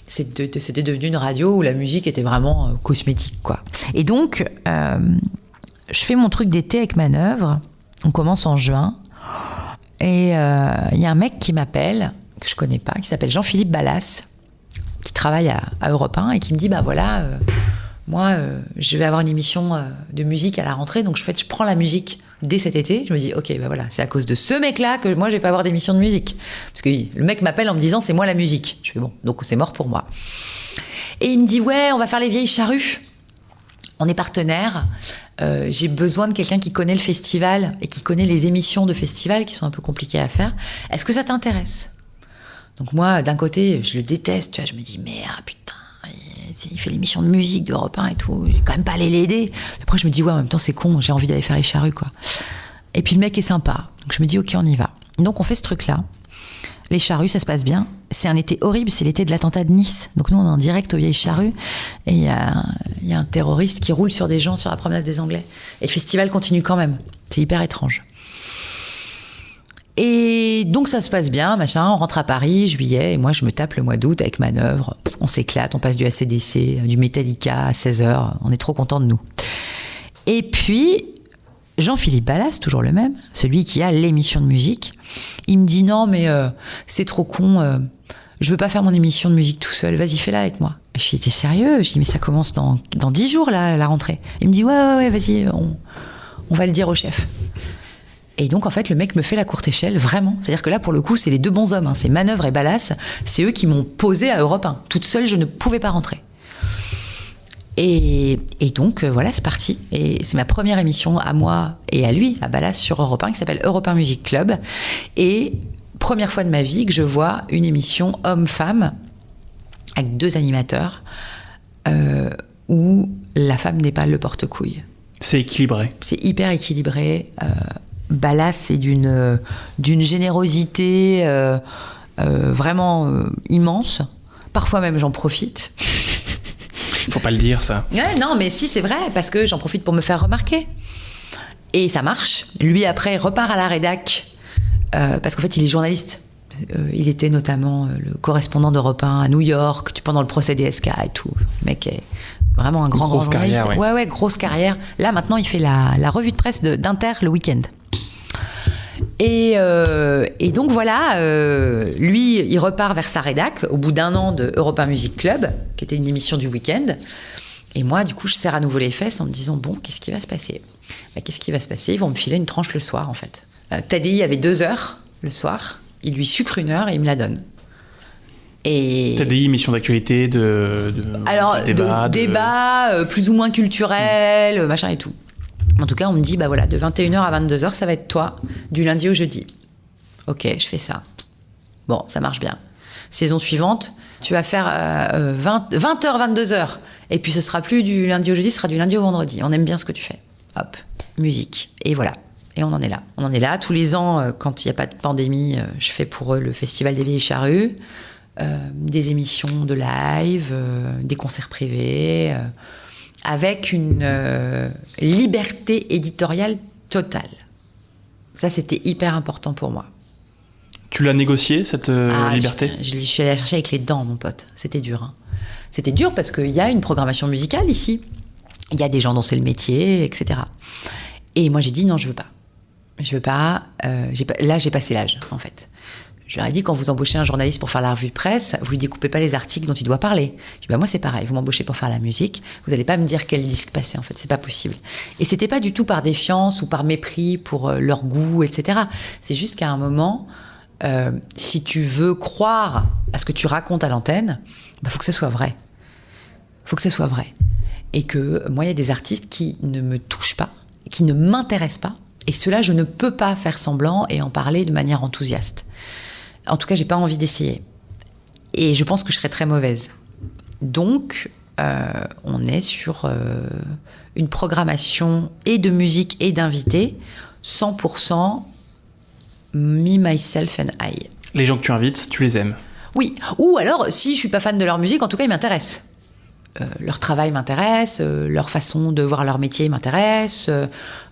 c'était devenu une radio où la musique était vraiment cosmétique, quoi. Et donc, je fais mon truc d'été avec Manœuvre. On commence en juin. Et il y a un mec qui m'appelle, que je connais pas, qui s'appelle Jean-Philippe Ballas, qui travaille à Europe 1 et qui me dit, moi, je vais avoir une émission de musique à la rentrée, donc je prends la musique dès cet été. Je me dis, ok, c'est à cause de ce mec-là que moi, je vais pas avoir d'émission de musique. Parce que le mec m'appelle en me disant, c'est moi la musique. Je fais bon, donc c'est mort pour moi. Et il me dit, ouais, on va faire les vieilles charrues. On est partenaires. J'ai besoin de quelqu'un qui connaît le festival et qui connaît les émissions de festival qui sont un peu compliquées à faire. Est-ce que ça t'intéresse? Donc moi, d'un côté, je le déteste. Tu vois, je me dis, merde, putain. Il fait l'émission de musique d'Europe 1 et tout, j'ai quand même pas allé l'aider. Après je me dis en même temps c'est con, j'ai envie d'aller faire les charrues, quoi. Et puis le mec est sympa, donc je me dis ok, on y va. Donc on fait ce truc là, les charrues, ça se passe bien. C'est un été horrible, c'est l'été de l'attentat de Nice, donc nous on est en direct aux vieilles charrues et il y a un terroriste qui roule sur des gens sur la promenade des Anglais et le festival continue quand même. C'est hyper étrange. Et donc ça se passe bien, machin, on rentre à Paris, juillet, et moi je me tape le mois d'août avec Manœuvre, on s'éclate, on passe du AC/DC, du Metallica à 16h, on est trop contents de nous. Et puis, Jean-Philippe Ballas, toujours le même, celui qui a l'émission de musique, il me dit non mais c'est trop con, je veux pas faire mon émission de musique tout seul, vas-y fais-la avec moi. Je lui dis t'es sérieux? Je dis mais ça commence dans 10 jours là, la rentrée. Il me dit ouais vas-y, on va le dire au chef. Et donc, en fait, le mec me fait la courte échelle, vraiment. C'est-à-dire que là, pour le coup, c'est les deux bons hommes. C'est Manœuvre et Ballas. C'est eux qui m'ont posé à Europe 1. Toute seule, je ne pouvais pas rentrer. Et donc, voilà, c'est parti. Et c'est ma première émission à moi et à lui, à Ballas, sur Europe 1, qui s'appelle Europe 1 Music Club. Et première fois de ma vie que je vois une émission homme-femme, avec deux animateurs, où la femme n'est pas le porte-couille. C'est équilibré. C'est hyper équilibré. bah là, c'est d'une générosité vraiment immense. Parfois même, j'en profite. Faut pas le dire, ça. Ouais, non, mais si, c'est vrai, parce que j'en profite pour me faire remarquer. Et ça marche. Lui, après, il repart à la rédac, parce qu'en fait, il est journaliste. Il était notamment le correspondant d'Europe 1 à New York, pendant le procès DSK et tout. Le mec est vraiment un grand journaliste. Carrière, ouais, grosse carrière. Là, maintenant, il fait la revue de presse d'Inter le week-end. Et donc voilà, lui, il repart vers sa rédac au bout d'un an de Europe 1 Music Club, qui était une émission du week-end. Et moi, du coup, je serre à nouveau les fesses en me disant, bon, qu'est-ce qui va se passer ? Qu'est-ce qui va se passer ? Ils vont me filer une tranche le soir, en fait. Tadi avait 2 heures le soir. Il lui sucre 1 heure et il me la donne. Et TDI, émission d'actualité, de débat, plus ou moins culturel, machin et tout. En tout cas, on me dit, bah voilà, de 21h à 22h, ça va être toi, du lundi au jeudi. Ok, je fais ça. Bon, ça marche bien. Saison suivante, tu vas faire 20h, 22h. Et puis ce sera plus du lundi au jeudi, ce sera du lundi au vendredi. On aime bien ce que tu fais. Hop, musique. Et voilà. Et on en est là. On en est là. Tous les ans, quand il n'y a pas de pandémie, je fais pour eux le Festival des Vieilles Charrues, des émissions de live, des concerts privés, avec une liberté éditoriale totale. Ça, c'était hyper important pour moi. Tu l'as négocié, cette liberté ? Je suis allée la chercher avec les dents, mon pote. C'était dur. Hein. C'était dur parce qu'il y a une programmation musicale ici. Il y a des gens dont c'est le métier, etc. Et moi, j'ai dit non, je veux pas. Je veux pas. Là, j'ai passé l'âge, en fait. Je leur ai dit, quand vous embauchez un journaliste pour faire la revue de presse, vous lui découpez pas les articles dont il doit parler. Je dis, moi, c'est pareil. Vous m'embauchez pour faire la musique. Vous n'allez pas me dire quel disque passer, en fait. C'est pas possible. Et c'était pas du tout par défiance ou par mépris pour leur goût, etc. C'est juste qu'à un moment, si tu veux croire à ce que tu racontes à l'antenne, faut que ce soit vrai. Faut que ce soit vrai. Et que moi, il y a des artistes qui ne me touchent pas, qui ne m'intéressent pas. Et cela, je ne peux pas faire semblant et en parler de manière enthousiaste. En tout cas, j'ai pas envie d'essayer. Et je pense que je serais très mauvaise. Donc, on est sur une programmation et de musique et d'invités, 100% me, myself and I. Les gens que tu invites, tu les aimes ? Oui. Ou alors, si je suis pas fan de leur musique, en tout cas, ils m'intéressent. Leur travail m'intéresse, leur façon de voir leur métier m'intéresse.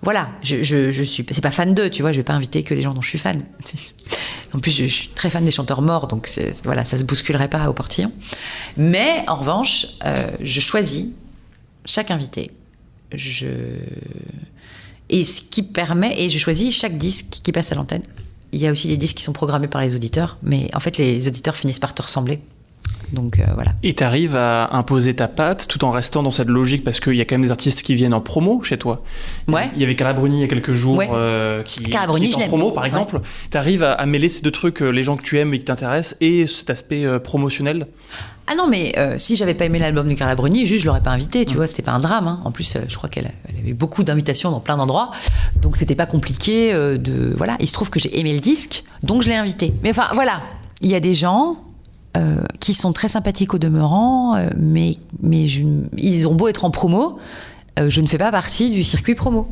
Voilà, je suis, c'est pas fan d'eux, tu vois, je vais pas inviter que les gens dont je suis fan. En plus, je suis très fan des chanteurs morts, donc voilà, ça se bousculerait pas au portillon. Mais en revanche, je choisis chaque invité. Et ce qui permet, et je choisis chaque disque qui passe à l'antenne. Il y a aussi des disques qui sont programmés par les auditeurs, mais en fait, les auditeurs finissent par te ressembler. Donc voilà. Et tu arrives à imposer ta patte tout en restant dans cette logique, parce qu'il y a quand même des artistes qui viennent en promo chez toi. Ouais. Il y avait Carla Bruni il y a quelques jours qui est en promo, par exemple. Ouais. Tu arrives à mêler ces deux trucs, les gens que tu aimes et qui t'intéressent, et cet aspect promotionnel. Ah non, mais si j'avais pas aimé l'album de Carla Bruni, juste je l'aurais pas invité, tu vois, c'était pas un drame. Hein. En plus, je crois qu'elle avait beaucoup d'invitations dans plein d'endroits, donc c'était pas compliqué de... Voilà, il se trouve que j'ai aimé le disque, donc je l'ai invité. Mais enfin, voilà, il y a des gens... qui sont très sympathiques au demeurant, mais ils ont beau être en promo, je ne fais pas partie du circuit promo.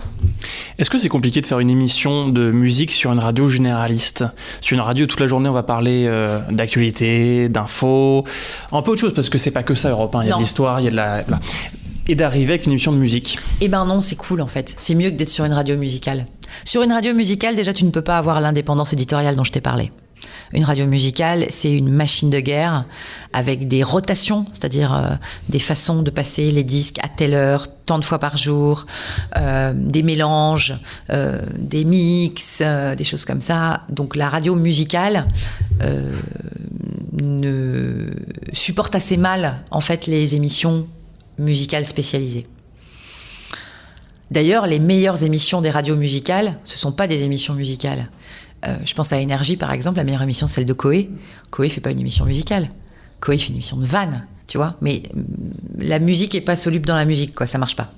Est-ce que c'est compliqué de faire une émission de musique sur une radio généraliste ? Sur une radio, toute la journée, on va parler d'actualité, d'infos, un peu autre chose, parce que c'est pas que ça, Europe 1, il y a de l'histoire, il y a de la... Et d'arriver avec une émission de musique. Eh ben non, c'est cool en fait. C'est mieux que d'être sur une radio musicale. Sur une radio musicale, déjà, tu ne peux pas avoir l'indépendance éditoriale dont je t'ai parlé. Une radio musicale, c'est une machine de guerre avec des rotations, c'est-à-dire des façons de passer les disques à telle heure, tant de fois par jour, des mélanges, des mix, des choses comme ça. Donc la radio musicale ne supporte assez mal en fait les émissions musicales spécialisées. D'ailleurs, les meilleures émissions des radios musicales, ce ne sont pas des émissions musicales. Je pense à Énergie, par exemple, la meilleure émission, c'est celle de Coé. Coé fait pas une émission musicale. Coé fait une émission de vanne, tu vois. Mais la musique est pas soluble dans la musique, quoi. Ça marche pas.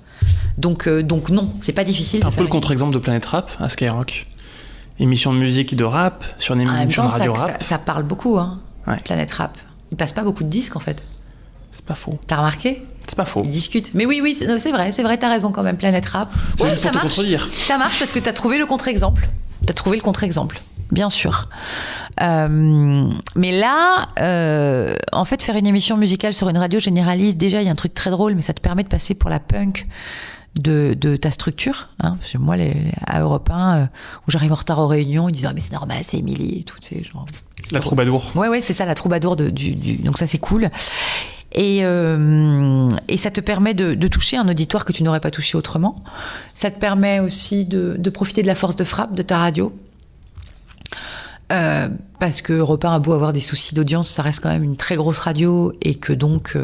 Donc non, c'est pas difficile. Un peu le contre-exemple de Planète Rap à Skyrock. Émission de musique et de rap sur une émission de radio rap. Ça parle beaucoup, hein. Ouais. Planète Rap. Il passe pas beaucoup de disques, en fait. C'est pas faux. T'as remarqué ? C'est pas faux. Ils discutent. Mais oui, c'est vrai, t'as raison quand même, Planète Rap. C'est juste ça pour te marche. contredire. Ça marche parce que t'as trouvé le contre-exemple. Bien sûr. Mais là, en fait, faire une émission musicale sur une radio généraliste, déjà, il y a un truc très drôle, mais ça te permet de passer pour la punk de ta structure. Hein. Parce que moi, à Europe 1, où j'arrive en retard aux réunions, ils disent « Ah, mais c'est normal, c'est Émilie » et tout. C'est genre... La troubadour. Ouais, c'est ça, la troubadour donc ça, c'est cool. Et ça te permet de toucher un auditoire que tu n'aurais pas touché autrement. Ça te permet aussi de profiter de la force de frappe de ta radio. Parce que Europe 1 a beau avoir des soucis d'audience, ça reste quand même une très grosse radio et que donc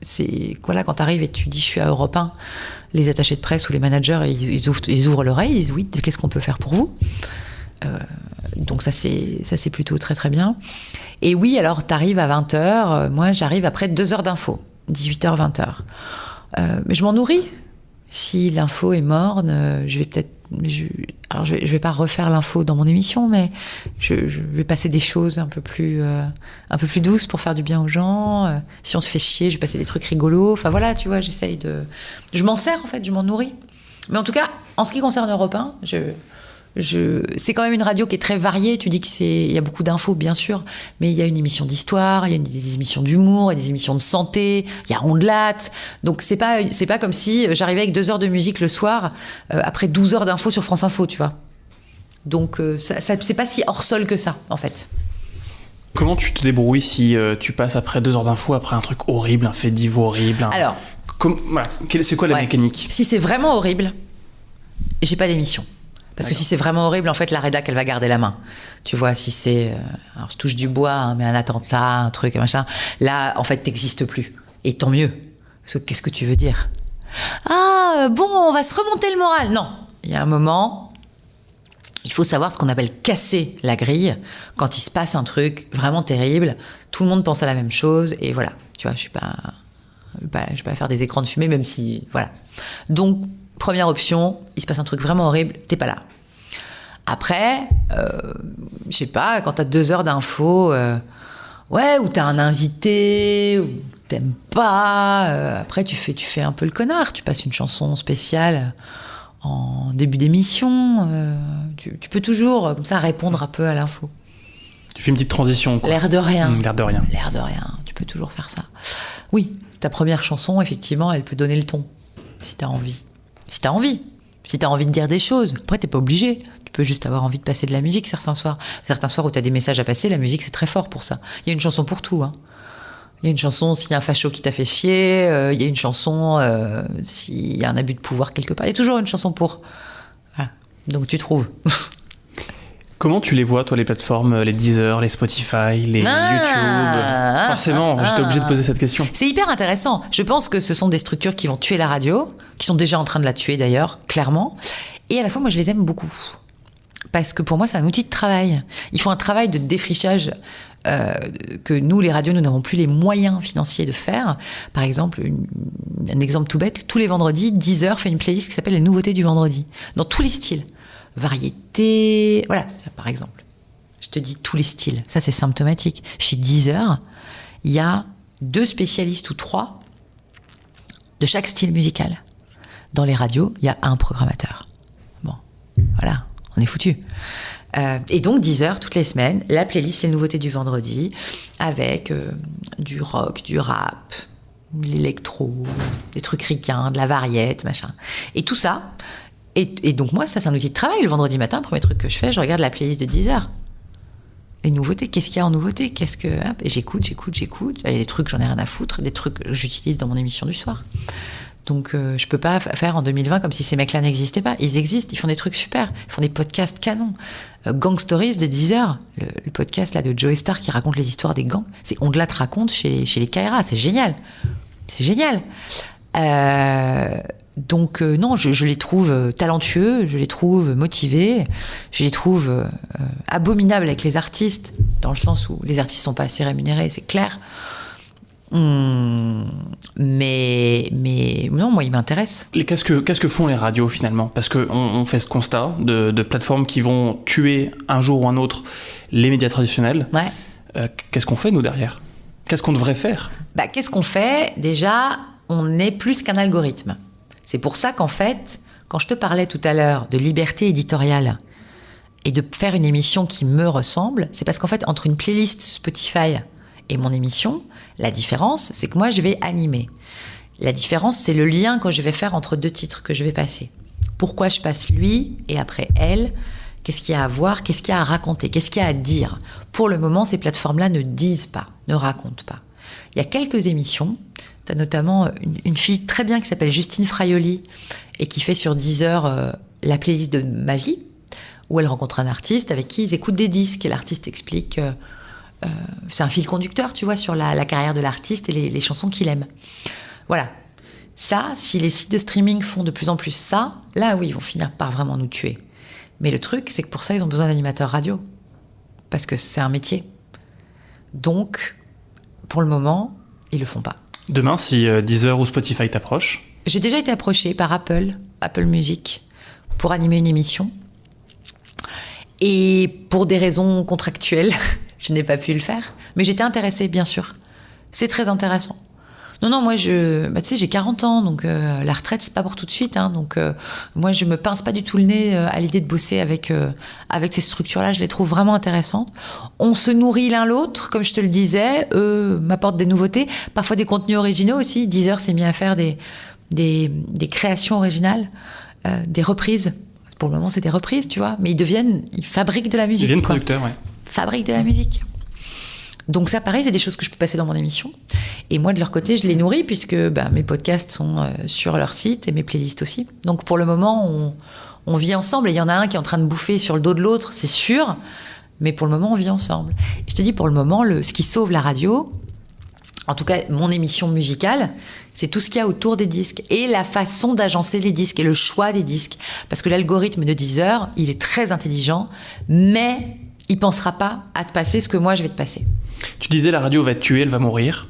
c'est voilà, quand t'arrives et tu dis je suis à Europe 1, les attachés de presse ou les managers ils ouvrent l'oreille, ils disent oui, qu'est-ce qu'on peut faire pour vous, donc ça c'est plutôt très très bien. Et oui, alors t'arrives à 20h, moi j'arrive après 2 heures d'info, 18h 20h, mais je m'en nourris. Si l'info est morne, je vais pas refaire l'info dans mon émission, mais je vais passer des choses un peu plus douces pour faire du bien aux gens. Si on se fait chier, je vais passer des trucs rigolos. Enfin voilà, tu vois, je m'en sers en fait, je m'en nourris. Mais en tout cas, en ce qui concerne Europe 1, c'est quand même une radio qui est très variée. Tu dis il y a beaucoup d'infos, bien sûr, mais il y a une émission d'histoire, il y a des émissions d'humour, il y a des émissions de santé, il y a Ondelat. Donc c'est pas comme si j'arrivais avec 2 heures de musique le soir après 12 heures d'infos sur France Info, tu vois. Donc ça c'est pas si hors sol que ça, en fait. Comment tu te débrouilles si tu passes après 2 heures d'info, après un truc horrible, un fait divers horrible Alors, voilà. C'est quoi la mécanique ? Si c'est vraiment horrible, j'ai pas d'émission. Parce que si c'est vraiment horrible, en fait, la rédac, elle va garder la main. Tu vois, si c'est... alors, je touche du bois, hein, mais un attentat, un truc, un machin... Là, en fait, t'existes plus. Et tant mieux. Parce que qu'est-ce que tu veux dire ? Ah, bon, on va se remonter le moral. Non. Il y a un moment... Il faut savoir ce qu'on appelle casser la grille. Quand il se passe un truc vraiment terrible, tout le monde pense à la même chose. Et voilà. Tu vois, je vais pas faire des écrans de fumée, même si... Voilà. Donc... Première option, il se passe un truc vraiment horrible, t'es pas là. Après, je sais pas, quand t'as 2 heures d'infos, ou t'as un invité, ou t'aimes pas, après tu fais un peu le connard, tu passes une chanson spéciale en début d'émission, tu peux toujours, comme ça, répondre un peu à l'info. Tu fais une petite transition, quoi. L'air de rien. L'air de rien. L'air de rien, tu peux toujours faire ça. Oui, ta première chanson, effectivement, elle peut donner le ton, si t'as envie. Si t'as envie de dire des choses. Après, t'es pas obligé. Tu peux juste avoir envie de passer de la musique certains soirs. Certains soirs où t'as des messages à passer, la musique, c'est très fort pour ça. Il y a une chanson pour tout. Hein. Il y a une chanson s'il y a un facho qui t'a fait chier. Il y a une chanson s'il y a un abus de pouvoir quelque part. Il y a toujours une chanson pour... Voilà. Donc, tu trouves. Comment tu les vois, toi, les plateformes, les Deezer, les Spotify, les YouTube ? Forcément, j'étais obligé de poser cette question. C'est hyper intéressant. Je pense que ce sont des structures qui vont tuer la radio, qui sont déjà en train de la tuer d'ailleurs, clairement. Et à la fois, moi, je les aime beaucoup. Parce que pour moi, c'est un outil de travail. Ils font un travail de défrichage que nous, les radios, nous n'avons plus les moyens financiers de faire. Par exemple, un exemple tout bête, tous les vendredis, Deezer fait une playlist qui s'appelle les nouveautés du vendredi, dans tous les styles. Variété, voilà, par exemple. Je te dis tous les styles, ça c'est symptomatique. Chez Deezer, il y a 2 spécialistes ou 3 de chaque style musical. Dans les radios, il y a un programmateur. Bon, voilà, on est foutu. Et donc Deezer, toutes les semaines, la playlist les nouveautés du vendredi, avec du rock, du rap, de l'électro, des trucs ricains, de la variété, machin. Et tout ça... Et donc moi, ça c'est un outil de travail. Le vendredi matin, premier truc que je fais, je regarde la playlist de Deezer. Les nouveautés, qu'est-ce qu'il y a en nouveauté ? Et j'écoute. Il y a des trucs, j'en ai rien à foutre, des trucs que j'utilise dans mon émission du soir. Donc je peux pas faire en 2020 comme si ces mecs-là n'existaient pas. Ils existent, ils font des trucs super. Ils font des podcasts canons. Gang Stories de Deezer, le podcast là de Joey Star qui raconte les histoires des gangs. C'est Ondelat raconte chez les Kaira. C'est génial. Donc non, je les trouve talentueux, je les trouve motivés, je les trouve abominables avec les artistes, dans le sens où les artistes sont pas assez rémunérés, c'est clair. Mais non, moi, ils m'intéressent. Qu'est-ce que font les radios finalement ? Parce qu'on fait ce constat de plateformes qui vont tuer un jour ou un autre les médias traditionnels. Ouais. Qu'est-ce qu'on fait nous derrière ? Qu'est-ce qu'on devrait faire ? Qu'est-ce qu'on fait ? Déjà... on n'est plus qu'un algorithme. C'est pour ça qu'en fait, quand je te parlais tout à l'heure de liberté éditoriale et de faire une émission qui me ressemble, c'est parce qu'en fait, entre une playlist Spotify et mon émission, la différence, c'est que moi, je vais animer. La différence, c'est le lien que je vais faire entre 2 titres que je vais passer. Pourquoi je passe lui et après elle ? Qu'est-ce qu'il y a à voir ? Qu'est-ce qu'il y a à raconter ? Qu'est-ce qu'il y a à dire ? Pour le moment, ces plateformes-là ne disent pas, ne racontent pas. Il y a quelques émissions. Tu as notamment une fille très bien qui s'appelle Justine Fraioli et qui fait sur Deezer la playlist de ma vie, où elle rencontre un artiste avec qui ils écoutent des disques et l'artiste explique... c'est un fil conducteur, tu vois, sur la carrière de l'artiste et les chansons qu'il aime. Voilà. Ça, si les sites de streaming font de plus en plus ça, là, oui, ils vont finir par vraiment nous tuer. Mais le truc, c'est que pour ça, ils ont besoin d'animateurs radio. Parce que c'est un métier. Donc, pour le moment, ils le font pas. Demain, si Deezer ou Spotify t'approchent? J'ai déjà été approchée par Apple Music, pour animer une émission. Et pour des raisons contractuelles, je n'ai pas pu le faire. Mais j'étais intéressée, bien sûr. C'est très intéressant. Non, moi, tu sais, j'ai 40 ans, donc la retraite, c'est pas pour tout de suite. Hein, donc, moi, je me pince pas du tout le nez à l'idée de bosser avec ces structures-là. Je les trouve vraiment intéressantes. On se nourrit l'un l'autre, comme je te le disais. Eux m'apportent des nouveautés, parfois des contenus originaux aussi. Deezer s'est mis à faire des créations originales, des reprises. Pour le moment, c'est des reprises, tu vois. Mais ils fabriquent de la musique. Ils deviennent producteurs, ouais. Fabriquent de la musique. Donc ça, pareil, c'est des choses que je peux passer dans mon émission. Et moi, de leur côté, je les nourris puisque mes podcasts sont sur leur site et mes playlists aussi. Donc pour le moment, on vit ensemble. Et il y en a un qui est en train de bouffer sur le dos de l'autre, c'est sûr. Mais pour le moment, on vit ensemble. Et je te dis, pour le moment, ce qui sauve la radio, en tout cas mon émission musicale, c'est tout ce qu'il y a autour des disques et la façon d'agencer les disques et le choix des disques. Parce que l'algorithme de Deezer, il est très intelligent, mais il pensera pas à te passer ce que moi, je vais te passer. Tu disais la radio va te tuer, elle va mourir.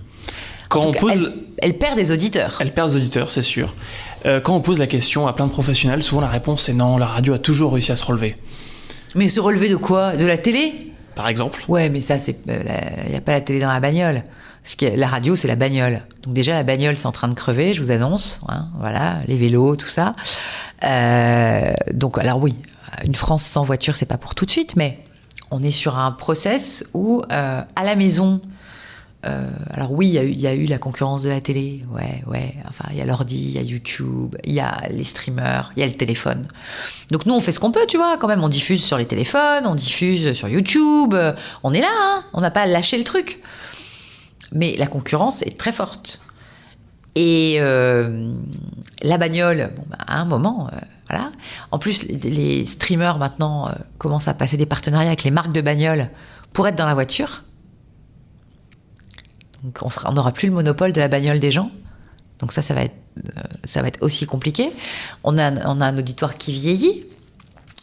Quand on pose... elle perd des auditeurs. Elle perd des auditeurs, c'est sûr. Quand on pose la question à plein de professionnels, souvent la réponse est non, la radio a toujours réussi à se relever. Mais se relever de quoi ? De la télé ? Par exemple ? Ouais, mais ça, il n'y a pas la télé dans la bagnole. Parce que la radio, c'est la bagnole. Donc déjà, la bagnole, c'est en train de crever, je vous annonce. Hein, voilà, les vélos, tout ça. Donc, alors oui, une France sans voiture, c'est pas pour tout de suite, mais... On est sur un process où, à la maison, alors oui, il y a eu la concurrence de la télé, ouais. Enfin, il y a l'ordi, il y a YouTube, il y a les streamers, il y a le téléphone. Donc nous, on fait ce qu'on peut, tu vois, quand même. On diffuse sur les téléphones, on diffuse sur YouTube. On est là, hein, on n'a pas lâché le truc. Mais la concurrence est très forte. Et la bagnole, à un moment... Voilà. En plus, les streamers maintenant commencent à passer des partenariats avec les marques de bagnoles pour être dans la voiture. Donc on n'aura plus le monopole de la bagnole des gens. Donc ça va être aussi compliqué. On a un auditoire qui vieillit.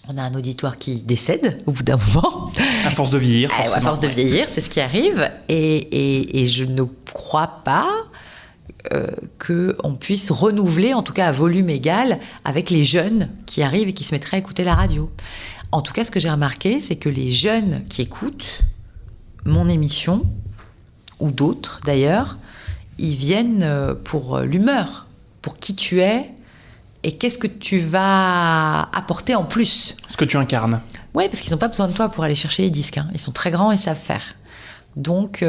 On a un auditoire qui décède au bout d'un moment. À force de vieillir, forcément. À force de vieillir, c'est ce qui arrive. Et je ne crois pas... qu'on puisse renouveler, en tout cas à volume égal, avec les jeunes qui arrivent et qui se mettraient à écouter la radio. En tout cas, ce que j'ai remarqué, c'est que les jeunes qui écoutent mon émission, ou d'autres d'ailleurs, ils viennent pour l'humeur, pour qui tu es et qu'est-ce que tu vas apporter en plus. Ce que tu incarnes. Oui, parce qu'ils n'ont pas besoin de toi pour aller chercher les disques. Hein. Ils sont très grands et savent faire. Donc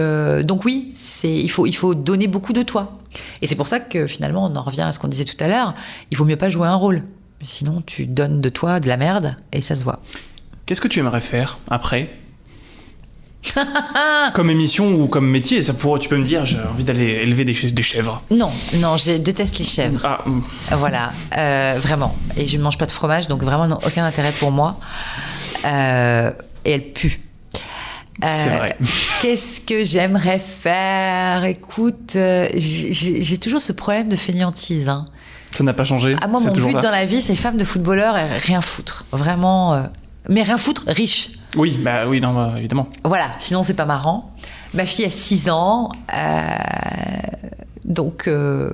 oui, il faut donner beaucoup de toi. Et c'est pour ça que finalement, on en revient à ce qu'on disait tout à l'heure, il vaut mieux pas jouer un rôle. Sinon, tu donnes de toi de la merde et ça se voit. Qu'est-ce que tu aimerais faire après ? Comme émission ou comme métier, tu peux me dire, j'ai envie d'aller élever des chèvres. Non, je déteste les chèvres. Ah. Voilà, vraiment. Et je ne mange pas de fromage, donc vraiment aucun intérêt pour moi. Et elles puent. C'est vrai. Qu'est-ce que j'aimerais faire ? Écoute, j'ai toujours ce problème de fainéantise. Hein. Ça n'a pas changé ? Moi, mon but dans la vie, c'est femme de footballeur et rien foutre. Vraiment. Mais rien foutre, riche. Oui, évidemment. Voilà, sinon c'est pas marrant. Ma fille a 6 ans, donc je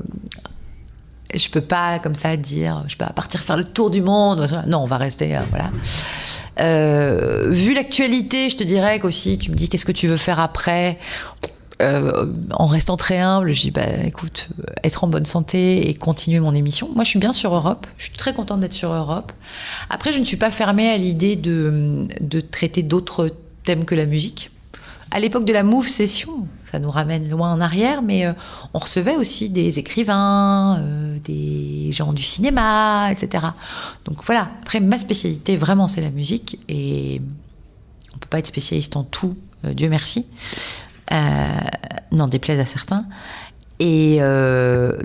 peux pas comme ça dire, je peux pas partir faire le tour du monde. Non, on va rester, voilà. Vu l'actualité, je te dirais qu'aussi, tu me dis qu'est-ce que tu veux faire après ? en restant très humble, je dis écoute, être en bonne santé et continuer mon émission. Moi, je suis bien sur Europe. Je suis très contente d'être sur Europe. Après, je ne suis pas fermée à l'idée de traiter d'autres thèmes que la musique. À l'époque de la Move Session, ça nous ramène loin en arrière, mais on recevait aussi des écrivains, des gens du cinéma, etc. Donc voilà. Après, ma spécialité, vraiment, c'est la musique. Et on ne peut pas être spécialiste en tout, Dieu merci. N'en déplaise à certains. Et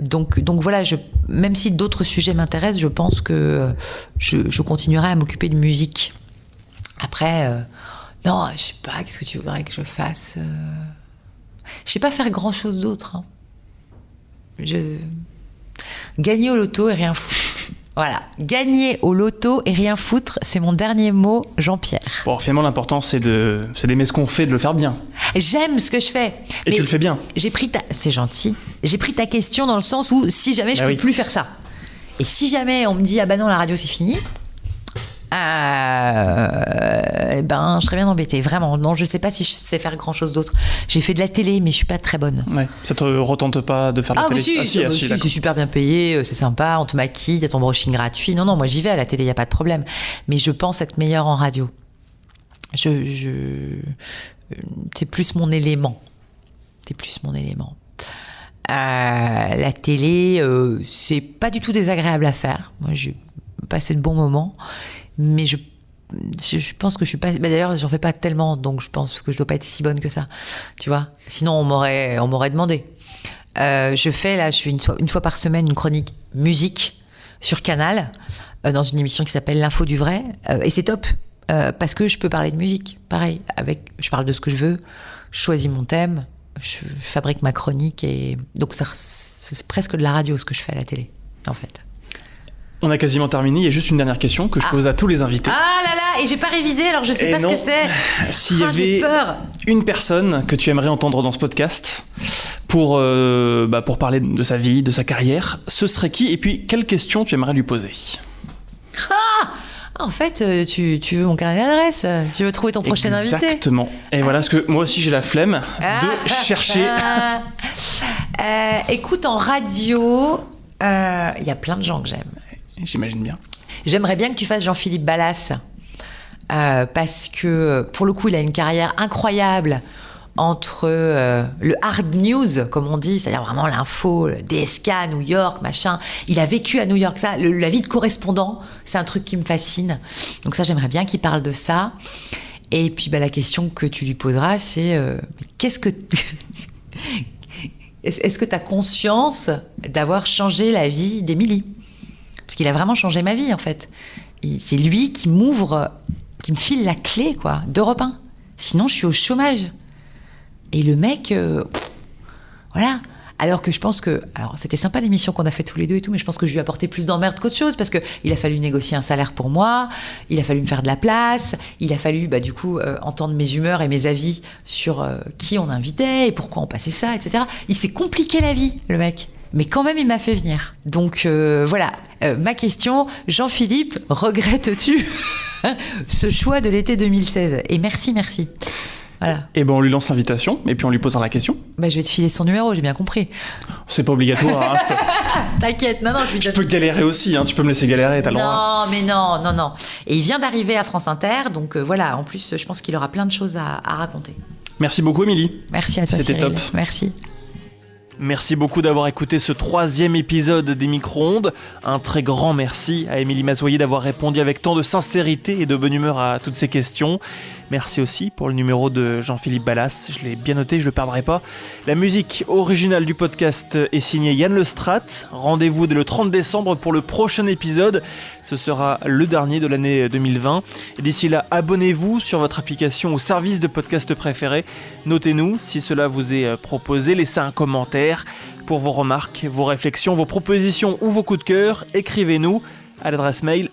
donc voilà, même si d'autres sujets m'intéressent, je pense que je continuerai à m'occuper de musique. Après, non, je sais pas, qu'est-ce que tu voudrais que je fasse Je sais pas faire grand-chose d'autre. Hein. Gagner au loto et rien foutre. Voilà, gagner au loto et rien foutre, c'est mon dernier mot, Jean-Pierre. Bon, finalement, l'important, c'est d'aimer ce qu'on fait, de le faire bien. J'aime ce que je fais. Et tu le fais bien. C'est gentil. J'ai pris ta question dans le sens où si jamais je peux plus faire ça. Et si jamais on me dit, ah bah non, la radio, c'est fini, je serais bien embêtée. Vraiment, non, je sais pas si je sais faire grand-chose d'autre. J'ai fait de la télé, mais je suis pas très bonne. Ouais, ça te retente pas de faire de la télé? Si, c'est super bien payé, c'est sympa, on te maquille, il y a ton brushing gratuit. Non, moi j'y vais à la télé, il y a pas de problème. Mais je pense être meilleure en radio. C'est plus mon élément. La télé, c'est pas du tout désagréable à faire. Moi, j'ai passé de bons moments, mais je pense que je suis pas. D'ailleurs, j'en fais pas tellement, donc je pense que je dois pas être si bonne que ça. Tu vois. Sinon, on m'aurait demandé. Je fais une fois par semaine une chronique musique sur Canal, dans une émission qui s'appelle L'Info du Vrai, et c'est top. Parce que je peux parler de musique, pareil, je parle de ce que je veux, je choisis mon thème, je fabrique ma chronique, et donc c'est presque de la radio ce que je fais à la télé, en fait. On a quasiment terminé, il y a juste une dernière question que je pose à tous les invités. Ah là là, et j'ai pas révisé, alors je sais pas ce que c'est. S'il y avait une personne que tu aimerais entendre dans ce podcast pour parler de sa vie, de sa carrière, ce serait qui? Et puis, quelle question tu aimerais lui poser? En fait, tu veux mon carnet d'adresse, tu veux trouver ton prochain invité. Exactement. Et voilà, parce que moi aussi j'ai la flemme de chercher. Écoute, en radio, il y a plein de gens que j'aime. J'imagine bien. J'aimerais bien que tu fasses Jean-Philippe Ballas, parce que pour le coup, il a une carrière incroyable entre le hard news, comme on dit, c'est-à-dire vraiment l'info, le DSK, New York, machin. Il a vécu à New York, ça, la vie de correspondant, c'est un truc qui me fascine. Donc ça, j'aimerais bien qu'il parle de ça. Et puis la question que tu lui poseras, c'est est-ce que tu as conscience d'avoir changé la vie d'Émilie? Parce qu'il a vraiment changé ma vie, en fait. Et c'est lui qui me file la clé, quoi, d'Europe 1. Sinon, je suis au chômage. Et le mec, voilà. Alors que je pense que... Alors, c'était sympa l'émission qu'on a fait tous les deux et tout, mais je pense que je lui ai apporté plus d'emmerde qu'autre chose, parce qu'il a fallu négocier un salaire pour moi, il a fallu me faire de la place, il a fallu, du coup, entendre mes humeurs et mes avis sur qui on invitait et pourquoi on passait ça, etc. Il s'est compliqué la vie, le mec. Mais quand même, il m'a fait venir. Donc, voilà. Ma question, Jean-Philippe, regrettes-tu ce choix de l'été 2016? Et merci. Voilà. Et on lui lance l'invitation, et puis on lui posera la question. Je vais te filer son numéro, j'ai bien compris. C'est pas obligatoire. T'inquiète, non, je peux galérer aussi, tu peux me laisser galérer, t'as le droit. Non, mais non. Et il vient d'arriver à France Inter, donc voilà, en plus, je pense qu'il aura plein de choses à raconter. Merci beaucoup, Émilie. Merci à toi, C'était Cyril. top. Merci. Merci beaucoup d'avoir écouté ce 3e épisode des Micro-ondes. Un très grand merci à Émilie Mazoyer d'avoir répondu avec tant de sincérité et de bonne humeur à toutes ces questions. Merci aussi pour le numéro de Jean-Philippe Ballas, je l'ai bien noté, je ne le perdrai pas. La musique originale du podcast est signée Yann Lestrat. Rendez-vous dès le 30 décembre pour le prochain épisode. Ce sera le dernier de l'année 2020. Et d'ici là, abonnez-vous sur votre application ou service de podcast préféré. Notez-nous si cela vous est proposé. Laissez un commentaire pour vos remarques, vos réflexions, vos propositions ou vos coups de cœur. Écrivez-nous à l'adresse mail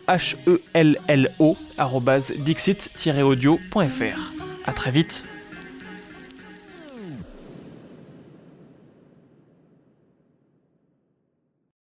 hello@dixit-audio.fr. À très vite.